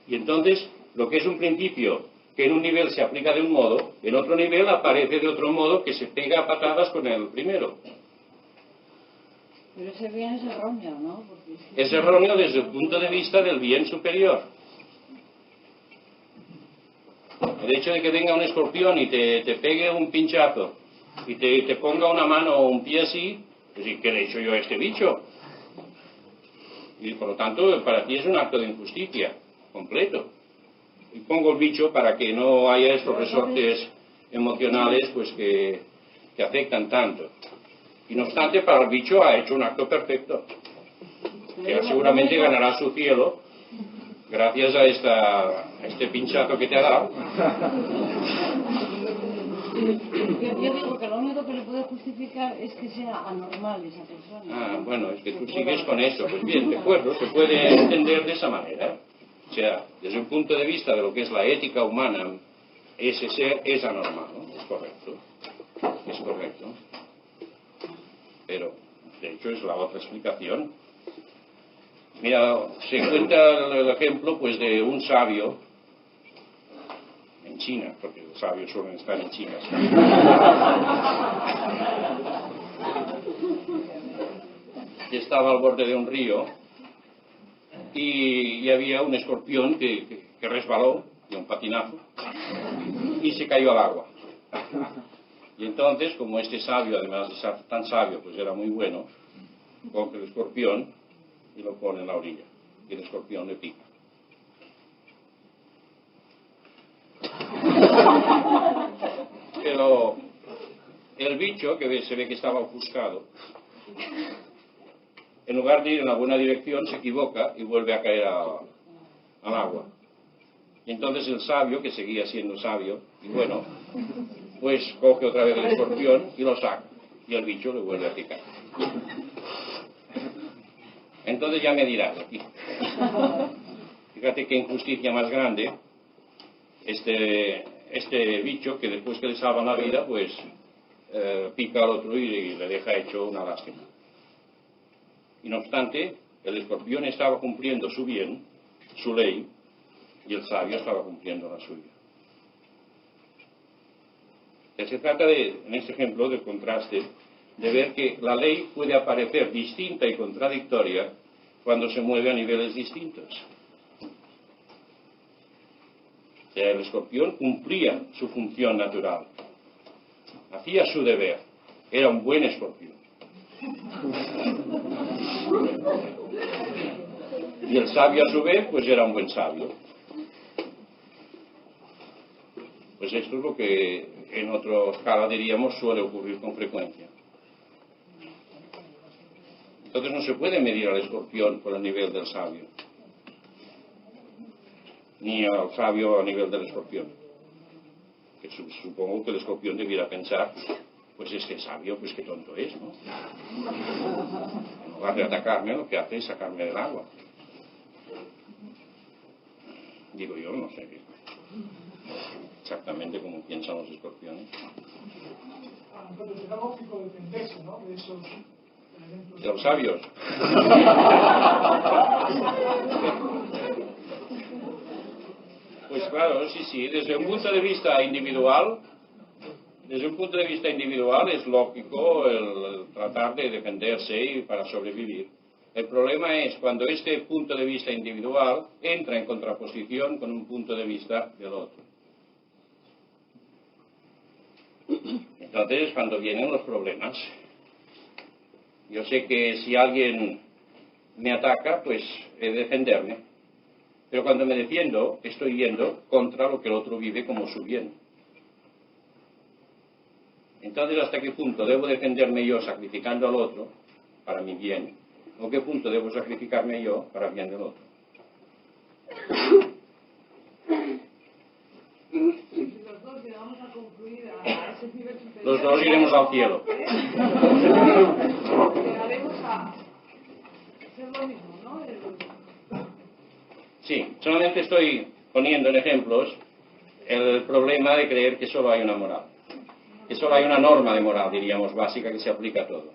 Y entonces lo que es un principio que en un nivel se aplica de un modo, en otro nivel aparece de otro modo que se pega a patadas con el primero. Pero ese bien es erróneo, ¿no? Es erróneo desde el punto de vista del bien superior. El hecho de que venga un escorpión y te pegue un pinchazo y te ponga una mano o un pie así, pues ¿qué le he hecho yo a este bicho? Y por lo tanto para ti es un acto de injusticia completo. Y pongo el bicho para que no haya estos resortes emocionales pues que afectan tanto. Y no obstante, para el bicho ha hecho un acto perfecto, que seguramente ganará su cielo gracias a este pinchazo que te ha dado. Yo digo que lo único que le puede justificar es que sea anormal esa persona. Bueno, es que tú sigues con eso. Pues bien, de acuerdo, se puede entender de esa manera. O sea, desde un punto de vista de lo que es la ética humana, ese ser es anormal, ¿no? Es correcto. Es correcto. Pero, de hecho, es la otra explicación. Mira, se cuenta el ejemplo pues de un sabio en China, porque los sabios suelen estar en China. Que estaba al borde de un río y había un escorpión que resbaló de un patinazo y se cayó al agua. Y entonces, como este sabio, además de ser tan sabio, pues era muy bueno, coge el escorpión y lo pone en la orilla. Y el escorpión le pica. Pero el bicho, que se ve que estaba ofuscado, en lugar de ir en la buena dirección, se equivoca y vuelve a caer al agua. Y entonces el sabio, que seguía siendo sabio, y bueno, pues coge otra vez el escorpión y lo saca. Y el bicho le vuelve a picar. Entonces ya me dirás aquí. Fíjate qué injusticia más grande. Este bicho, que después que le salvan la vida, pues pica al otro y le deja hecho una lástima. Y no obstante, el escorpión estaba cumpliendo su bien, su ley, y el sabio estaba cumpliendo la suya. Se trata en este ejemplo del contraste, de ver que la ley puede aparecer distinta y contradictoria cuando se mueve a niveles distintos. O sea, el escorpión cumplía su función natural, hacía su deber, era un buen escorpión. Y el sabio a su vez, pues era un buen sabio. Pues esto es lo que en otra escala diríamos suele ocurrir con frecuencia. Entonces no se puede medir al escorpión por el nivel del sabio, ni al sabio a nivel del escorpión. Que supongo que el escorpión debiera pensar, pues este sabio, pues qué tonto es, ¿no? En lugar de atacarme, lo que hace es sacarme del agua. Digo yo, no sé exactamente cómo piensan los escorpiones. Entonces será lógico defenderse, ¿no?, de esos elementos. ¿De los sabios? Pues claro, sí, desde un punto de vista individual, es lógico el tratar de defenderse y para sobrevivir. El problema es cuando este punto de vista individual entra en contraposición con un punto de vista del otro. Entonces es cuando vienen los problemas. Yo sé que si alguien me ataca, pues he de defenderme. Pero cuando me defiendo, estoy yendo contra lo que el otro vive como su bien. Entonces, ¿hasta qué punto debo defenderme yo sacrificando al otro para mi bien? ¿O qué punto debo sacrificarme yo para el bien del otro? Los dos llegamos a concluir a ese nivel superior. Los dos iremos al cielo. Llegaremos a ser lo mismo, ¿no? Sí, solamente estoy poniendo en ejemplos el problema de creer que solo hay una moral. Que solo hay una norma de moral, diríamos, básica que se aplica a todo.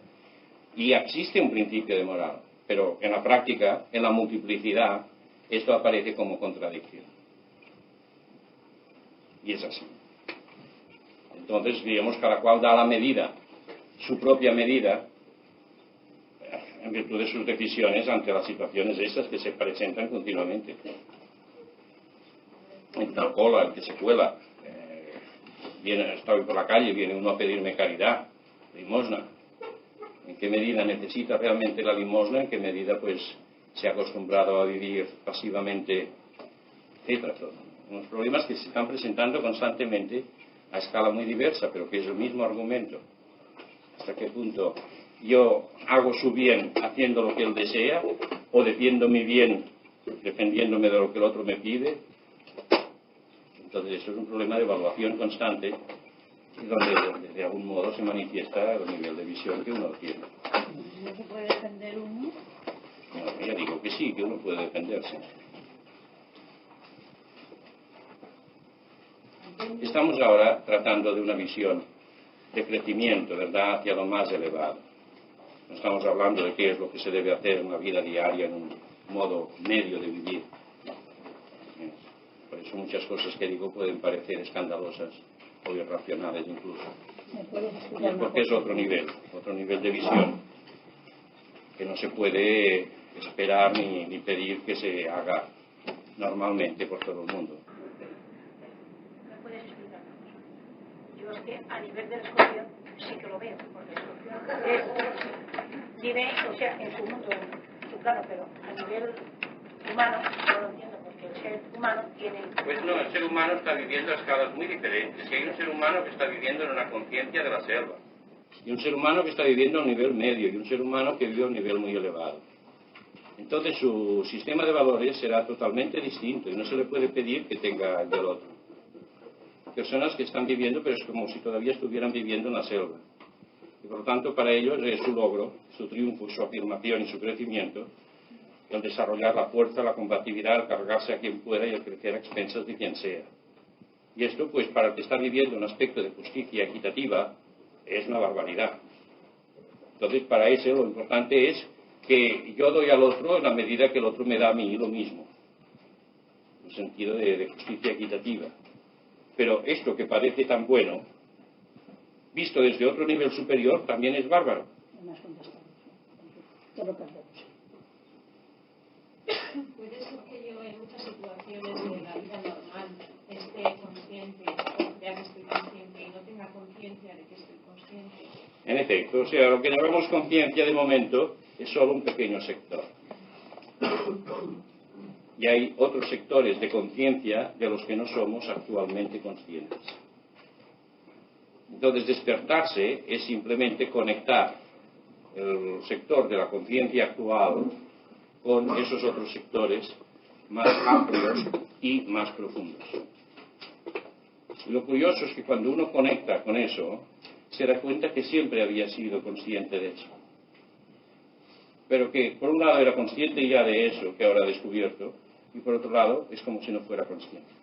Y existe un principio de moral, pero en la práctica, en la multiplicidad, esto aparece como contradicción. Y es así. Entonces, digamos, cada cual da la medida, su propia medida, en virtud de sus decisiones ante las situaciones esas que se presentan continuamente. En tal cola, el que se cuela, está hoy por la calle, viene uno a pedirme caridad, limosna. ¿En qué medida necesita realmente la limosna? ¿En qué medida pues se ha acostumbrado a vivir pasivamente? Etcétera. Unos problemas que se están presentando constantemente a escala muy diversa, pero que es el mismo argumento. ¿Hasta qué punto yo hago su bien haciendo lo que él desea, o defiendo mi bien defendiéndome de lo que el otro me pide? Entonces esto es un problema de evaluación constante, donde de algún modo se manifiesta el nivel de visión que uno tiene. ¿No se puede defender uno? No, ya digo que sí, que uno puede defenderse. Estamos ahora tratando de una visión de crecimiento, ¿verdad?, hacia lo más elevado. No estamos hablando de qué es lo que se debe hacer en la vida diaria, en un modo medio de vivir. Por eso muchas cosas que digo pueden parecer escandalosas o irracionales incluso. Y es porque es otro nivel de visión, que no se puede esperar ni pedir que se haga normalmente por todo el mundo. ¿Me puedes explicar? Yo es que a nivel del escorpión sí que lo veo, porque el escorpión vive, o sea, en su mundo, en su plano, pero a nivel humano no lo entiendo, porque el ser humano tiene... Pues no, el ser humano está viviendo a escalas muy diferentes. Y hay un ser humano que está viviendo en una conciencia de la selva. y un ser humano que está viviendo a un nivel medio, y un ser humano que vive a un nivel muy elevado. Entonces su sistema de valores será totalmente distinto y no se le puede pedir que tenga el del otro. Personas que están viviendo, pero es como si todavía estuvieran viviendo en la selva. Y por lo tanto, para ellos es su logro, su triunfo, su afirmación y su crecimiento, el desarrollar la fuerza, la combatividad, el cargarse a quien pueda y el crecer a expensas de quien sea. Y esto, pues, para el que está viviendo un aspecto de justicia equitativa, es una barbaridad. Entonces, para ese lo importante es que yo doy al otro en la medida que el otro me da a mí lo mismo, en el sentido de justicia equitativa. Pero esto que parece tan bueno, visto desde otro nivel superior, también es bárbaro. Puede ser que yo en muchas situaciones de la vida normal esté consciente, o crea que estoy consciente y no tenga conciencia de que estoy consciente. En efecto, o sea, lo que llamamos conciencia de momento es solo un pequeño sector. Y hay otros sectores de conciencia de los que no somos actualmente conscientes. Entonces, despertarse es simplemente conectar el sector de la conciencia actual con esos otros sectores más amplios y más profundos. Y lo curioso es que cuando uno conecta con eso, se da cuenta que siempre había sido consciente de eso. Pero que por un lado era consciente ya de eso que ahora ha descubierto, y por otro lado es como si no fuera consciente.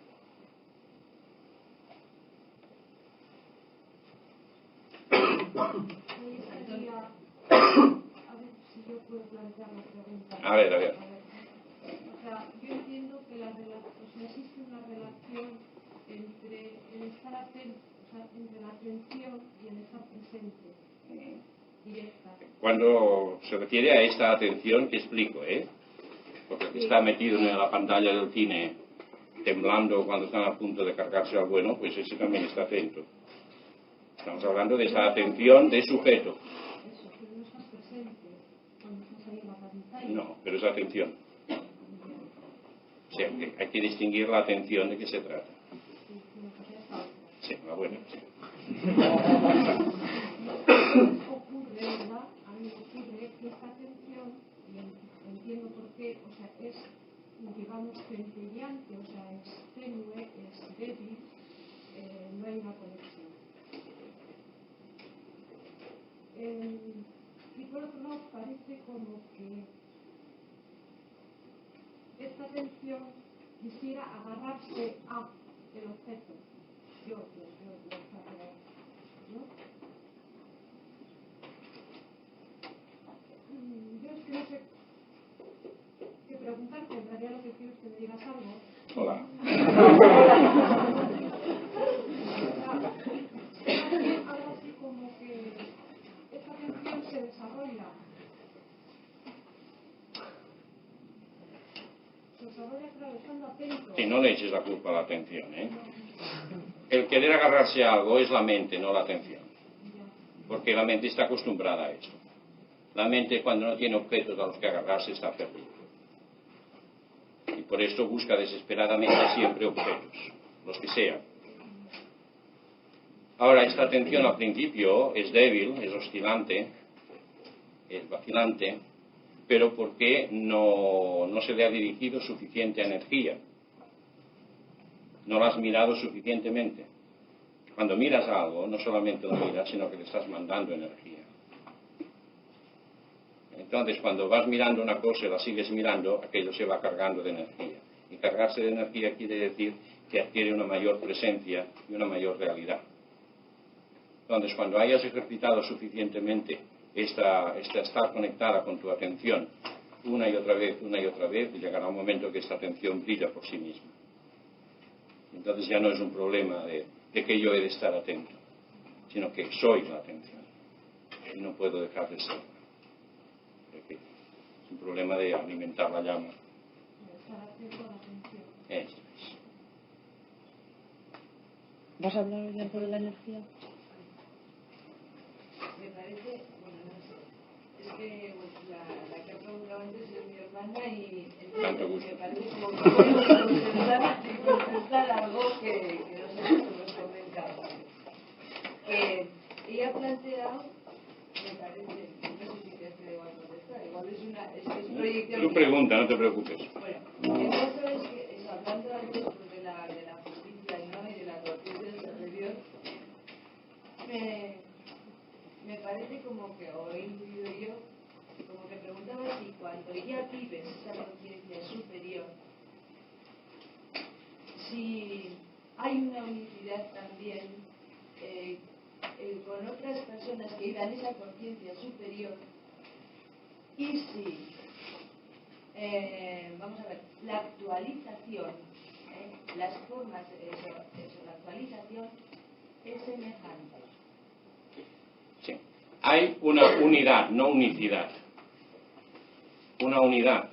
A ver. O sea, yo entiendo que existe una relación entre el estar atento, o sea, entre la atención y el estar presente, directa. Cuando se refiere a esta atención, te explico, porque el que está metido en la pantalla del cine, temblando cuando están a punto de cargarse al bueno, pues ese también está atento. Estamos hablando de esa atención de sujeto. Eso, pero no estás presente cuando estás ahí en la pantalla. No, pero es atención. O sea, hay que distinguir la atención de qué se trata. Sí, la buena, sí. Ocurre, ¿verdad? A mí me ocurre que esta atención, y entiendo por qué, o sea, es, digamos, centellante, o sea, es tenue, es débil, no hay una conexión. Y por otro lado, parece como que esta atención quisiera agarrarse a el objeto. Yo, ¿no? Yo es que no sé qué preguntarte, en realidad lo que quiero es que me digas algo. Hola. Algo así como que esta atención se desarrolla. Claro, estando atento. Sí, no le eches la culpa a la atención, El querer agarrarse a algo es la mente, no la atención. Porque la mente está acostumbrada a eso. La mente, cuando no tiene objetos a los que agarrarse, está perdida. Y por eso busca desesperadamente siempre objetos, los que sean. Ahora, esta atención al principio es débil, es oscilante, es vacilante, pero porque no se le ha dirigido suficiente energía. No la has mirado suficientemente. Cuando miras algo, no solamente lo miras, sino que le estás mandando energía. Entonces, cuando vas mirando una cosa y la sigues mirando, aquello se va cargando de energía. Y cargarse de energía quiere decir que adquiere una mayor presencia y una mayor realidad. Entonces, cuando hayas ejercitado suficientemente esta estar conectada con tu atención una y otra vez, llegará un momento que esta atención brilla por sí misma. Entonces ya no es un problema de que yo he de estar atento, sino que soy la atención y no puedo dejar de ser. Es un problema de alimentar la llama. Eso es. ¿Vas a hablar hoy algo de la energía? Me parece, bueno, no sé, es que la que ha preguntado antes es mi hermana y entonces me parece como que voy a contestar algo que no sé si nos comentaba. Ella ha planteado es proyección. Tú pregunta, no te preocupes. Bueno, el caso es que, hablando antes pues, de la justicia, ¿no?, y de la conciencia de Dios, me parece como que, o he intuido yo, como que preguntaba si cuando ya vives esa conciencia superior, si hay una unicidad también con otras personas que vivan esa conciencia superior, y si, vamos a ver, la actualización, las formas de eso, la actualización es semejante. Sí. Hay una unidad, no unicidad. Una unidad.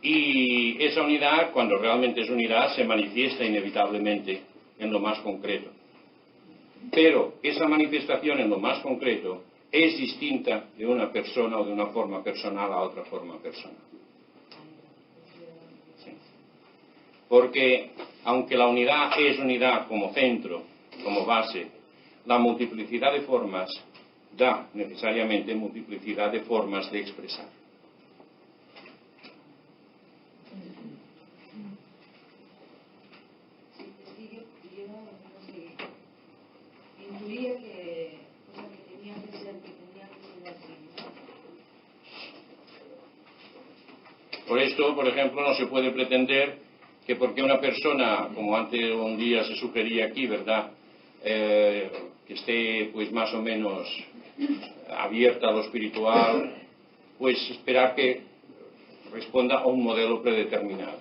Y esa unidad, cuando realmente es unidad, se manifiesta inevitablemente en lo más concreto. Pero esa manifestación en lo más concreto es distinta de una persona o de una forma personal a otra forma personal. Sí. Porque aunque la unidad es unidad como centro, como base, la multiplicidad de formas da necesariamente multiplicidad de formas de expresar. Intuía que tenía que ser así. Por esto, por ejemplo, no se puede pretender que porque una persona, como antes un día se sugería aquí, ¿verdad?, que esté pues más o menos abierta a lo espiritual, pues esperar que responda a un modelo predeterminado.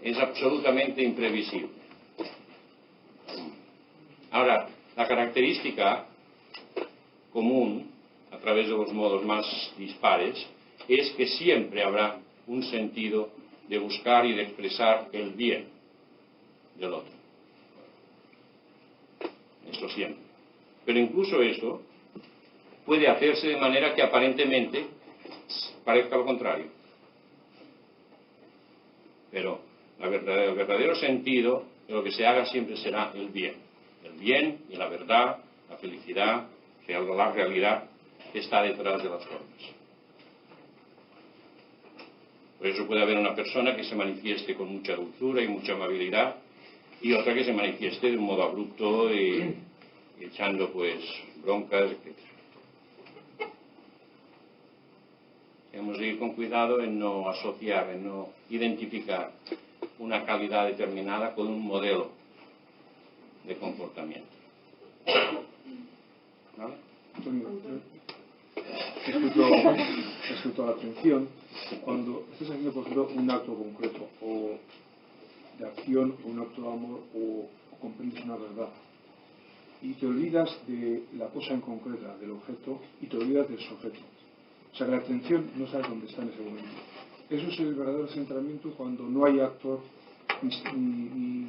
Es absolutamente imprevisible. Ahora, la característica común, a través de los modos más dispares, es que siempre habrá un sentido de buscar y de expresar el bien del otro. Esto siempre. Pero incluso eso puede hacerse de manera que aparentemente parezca lo contrario. Pero el verdadero sentido de lo que se haga siempre será el bien. El bien y la verdad, la felicidad, la realidad que está detrás de las formas. Por eso puede haber una persona que se manifieste con mucha dulzura y mucha amabilidad y otra que se manifieste de un modo abrupto y echando pues broncas, etc. Tenemos que ir con cuidado en no asociar, en no identificar una calidad determinada con un modelo de comportamiento. ¿Vale? Antonio, respecto a la atención, cuando estás haciendo, por ejemplo, un acto concreto o de acción o un acto de amor o comprendes una verdad y te olvidas de la cosa en concreta, del objeto, y te olvidas del sujeto, o sea que la atención no sabes dónde está en ese momento. Eso es el verdadero centramiento cuando no hay actor ni...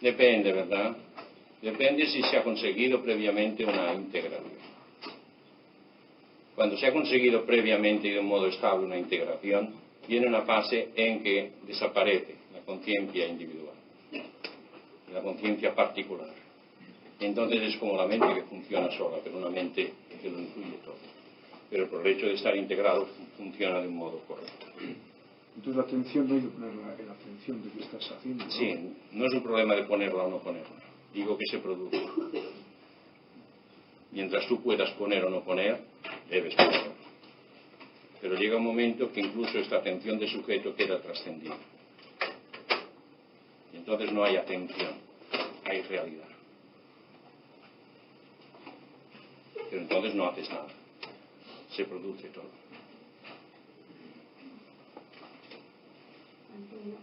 Depende, ¿verdad? Depende si se ha conseguido previamente una integración. Cuando se ha conseguido previamente y de un modo estable una integración, viene una fase en que desaparece la conciencia individual, la conciencia particular. Entonces es como la mente que funciona sola, pero una mente que lo incluye todo. Pero por el hecho de estar integrado funciona de un modo correcto. Entonces la atención no hay que ponerla en la atención de qué estás haciendo, ¿no? Sí, no es un problema de ponerla o no ponerla. Digo que se produce. Mientras tú puedas poner o no poner, debes poner. Pero llega un momento que incluso esta atención de sujeto queda trascendida. Y entonces no hay atención, hay realidad. Pero entonces no haces nada. Se produce todo. Antonio,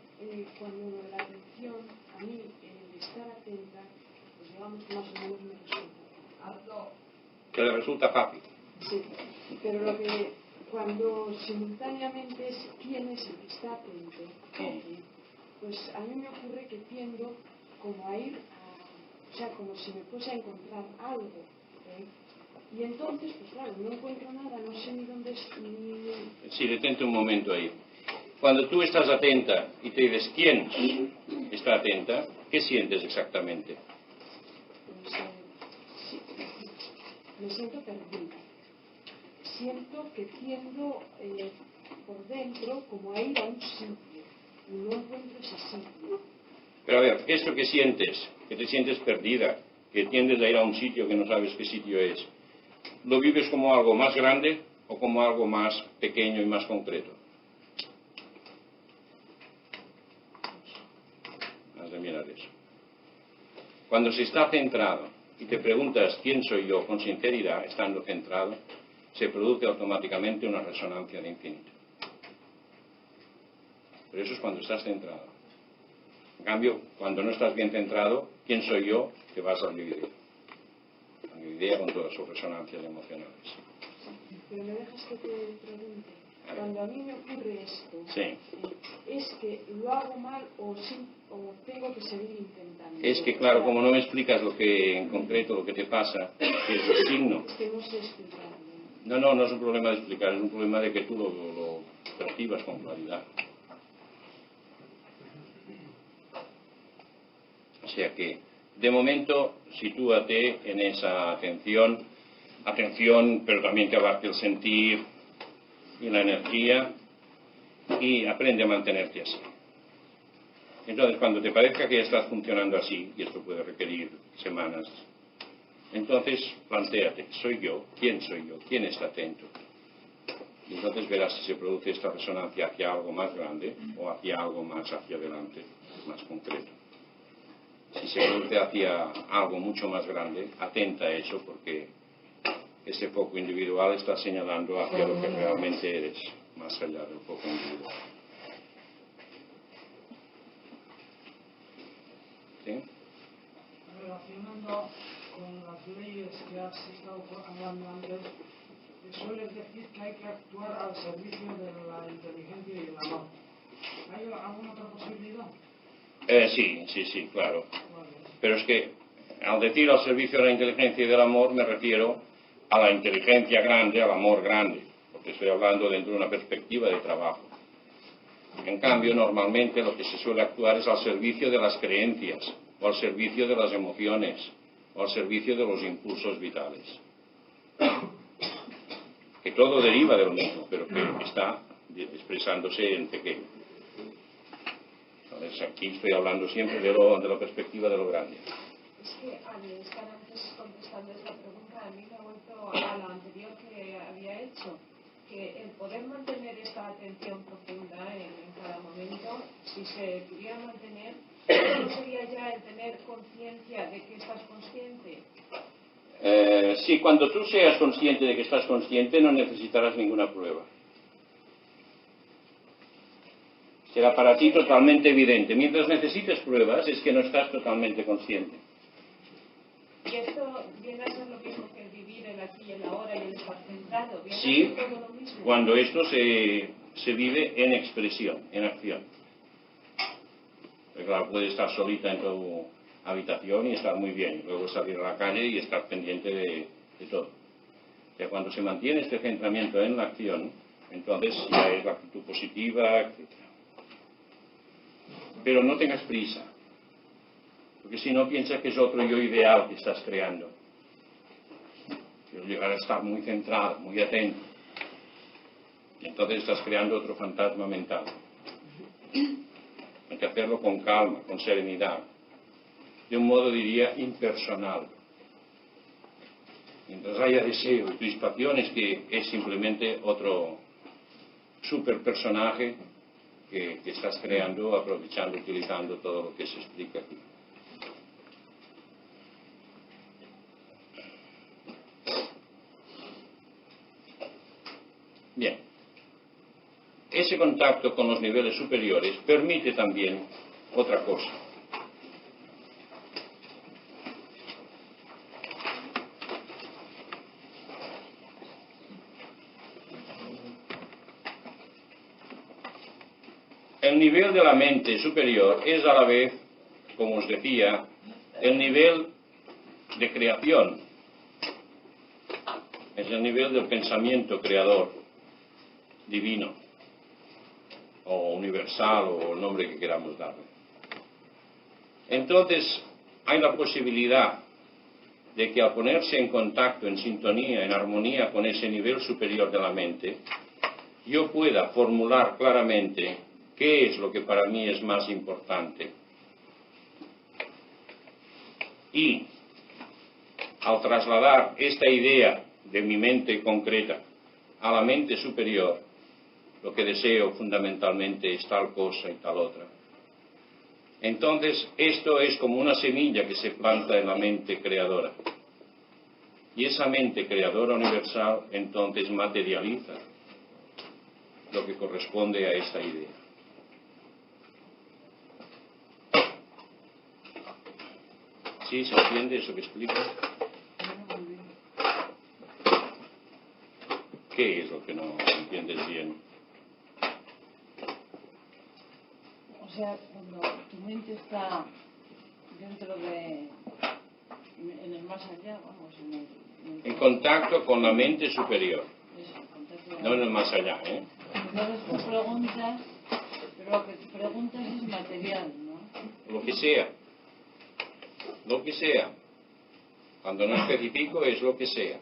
cuando la atención, a mí, el estar atenta, pues digamos que más o menos me resulta. Que le resulta fácil. Sí, pero lo que cuando simultáneamente es quién es el que está atento, pues a mí me ocurre que tiendo como a ir a, o sea, como si me fuese a encontrar algo, y entonces, pues claro, no encuentro nada, no sé ni dónde es, ni... Sí, detente un momento ahí. Cuando tú estás atenta y te dices quién está atenta, ¿qué sientes exactamente? Pues, sí, me siento perdida. siento que tiendo por dentro como a ir a un sitio y no encuentro ese sitio. Pero a ver, esto que sientes, que te sientes perdida, que tiendes a ir a un sitio que no sabes qué sitio es, ¿lo vives como algo más grande o como algo más pequeño y más concreto? Has de mirar eso. Cuando se está centrado y te preguntas quién soy yo con sinceridad, estando centrado, se produce automáticamente una resonancia de infinito. Pero eso es cuando estás centrado. En cambio, cuando no estás bien centrado, ¿quién soy yo? Te vas al yo idea. Al yo idea con todas sus resonancias emocionales. Pero me dejas que te pregunte. Cuando a mí me ocurre esto, Sí. ¿es que lo hago mal o tengo que seguir intentando? Es que, claro, como no me explicas lo que en concreto, lo que te pasa, que es el signo. Es que no sé explicarlo. No es un problema de explicar, es un problema de que tú lo percibas con claridad. O sea que, de momento, sitúate en esa atención, pero también que abarque el sentir y la energía, y aprende a mantenerte así. Entonces, cuando te parezca que ya estás funcionando así, y esto puede requerir semanas, entonces plantéate, ¿soy yo? ¿Quién soy yo? ¿Quién está atento? Y entonces verás si se produce esta resonancia hacia algo más grande o hacia algo más hacia adelante, más concreto. Si se produce hacia algo mucho más grande, atenta a eso, porque ese foco individual está señalando hacia lo que realmente eres, más allá del foco individual. ¿Sí? Relacionando con las leyes que has estado hablando antes, sueles decir que hay que actuar al servicio de la inteligencia y el amor. ¿Hay alguna otra posibilidad? Sí, claro. Pero es que al decir al servicio de la inteligencia y del amor me refiero a la inteligencia grande, al amor grande, porque estoy hablando dentro de una perspectiva de trabajo. En cambio, normalmente lo que se suele actuar es al servicio de las creencias, o al servicio de las emociones, o al servicio de los impulsos vitales. Que todo deriva de lo mismo, pero que está expresándose en pequeño. Entonces, aquí estoy hablando siempre de la perspectiva de lo grande. Es que al estar antes contestando esta pregunta, a mí me ha vuelto a la anterior que había hecho, que el poder mantener esta atención profunda en cada momento, si se pudiera mantener, ¿no sería ya el tener conciencia de que estás consciente? Sí, cuando tú seas consciente de que estás consciente, no necesitarás ninguna prueba. Será para ti totalmente evidente. Mientras necesites pruebas, es que no estás totalmente consciente. Y esto viene a ser lo mismo que el vivir el aquí y el ahora y el estar centrado. Sí, cuando esto se vive en expresión, en acción. Porque claro, puedes estar solita en tu habitación y estar muy bien, y luego salir a la calle y estar pendiente de todo. O sea, cuando se mantiene este centramiento en la acción, entonces ya es la actitud positiva, etc. Pero no tengas prisa, porque si no piensas que es otro yo ideal que estás creando. Quiero llegar a estar muy centrado, muy atento. Y entonces estás creando otro fantasma mental. Hay que hacerlo con calma, con serenidad. De un modo, diría, impersonal. Mientras haya deseo y crispación, es que es simplemente otro superpersonaje que estás creando, aprovechando, utilizando todo lo que se explica aquí. Bien. Ese contacto con los niveles superiores permite también otra cosa. El nivel de la mente superior es a la vez, como os decía, el nivel de creación. Es el nivel del pensamiento creador, divino, o universal, o el nombre que queramos darle. Entonces, hay la posibilidad de que al ponerse en contacto, en sintonía, en armonía con ese nivel superior de la mente, yo pueda formular claramente qué es lo que para mí es más importante. Y al trasladar esta idea de mi mente concreta a la mente superior, lo que deseo fundamentalmente es tal cosa y tal otra. Entonces, esto es como una semilla que se planta en la mente creadora. Y esa mente creadora universal, entonces, materializa lo que corresponde a esta idea. ¿Sí se entiende eso que explico? ¿Qué es lo que no entiendes bien? O sea, cuando tu mente está dentro de... en el más allá, vamos, en contacto con la mente superior. Eso, no en el más allá, ¿eh? Entonces tú preguntas, pero lo que tú preguntas es material, ¿no? Lo que sea. Lo que sea. Cuando no especifico es lo que sea.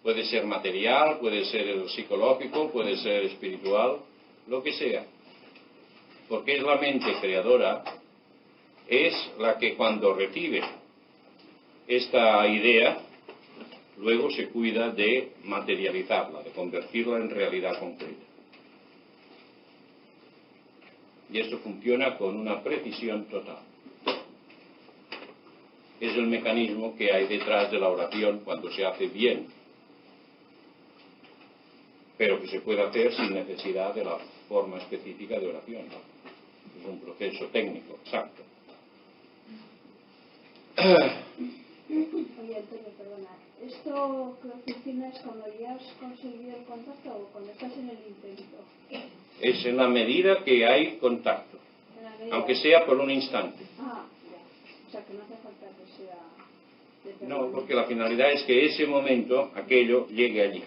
Puede ser material, puede ser psicológico, puede ser espiritual, lo que sea. Porque es la mente creadora, es la que cuando recibe esta idea, luego se cuida de materializarla, de convertirla en realidad concreta. Y esto funciona con una precisión total. Es el mecanismo que hay detrás de la oración cuando se hace bien, pero que se puede hacer sin necesidad de la forma específica de oración, ¿no? Es un proceso técnico, exacto. Oye, Antonio, perdona. ¿Esto que funciona es cuando ya has conseguido el contacto o cuando estás en el intento? Es en la medida que hay contacto, aunque sea por un instante. Ah, ya. O sea, que no hace falta que sea... No, porque la finalidad es que ese momento, aquello, llegue allí.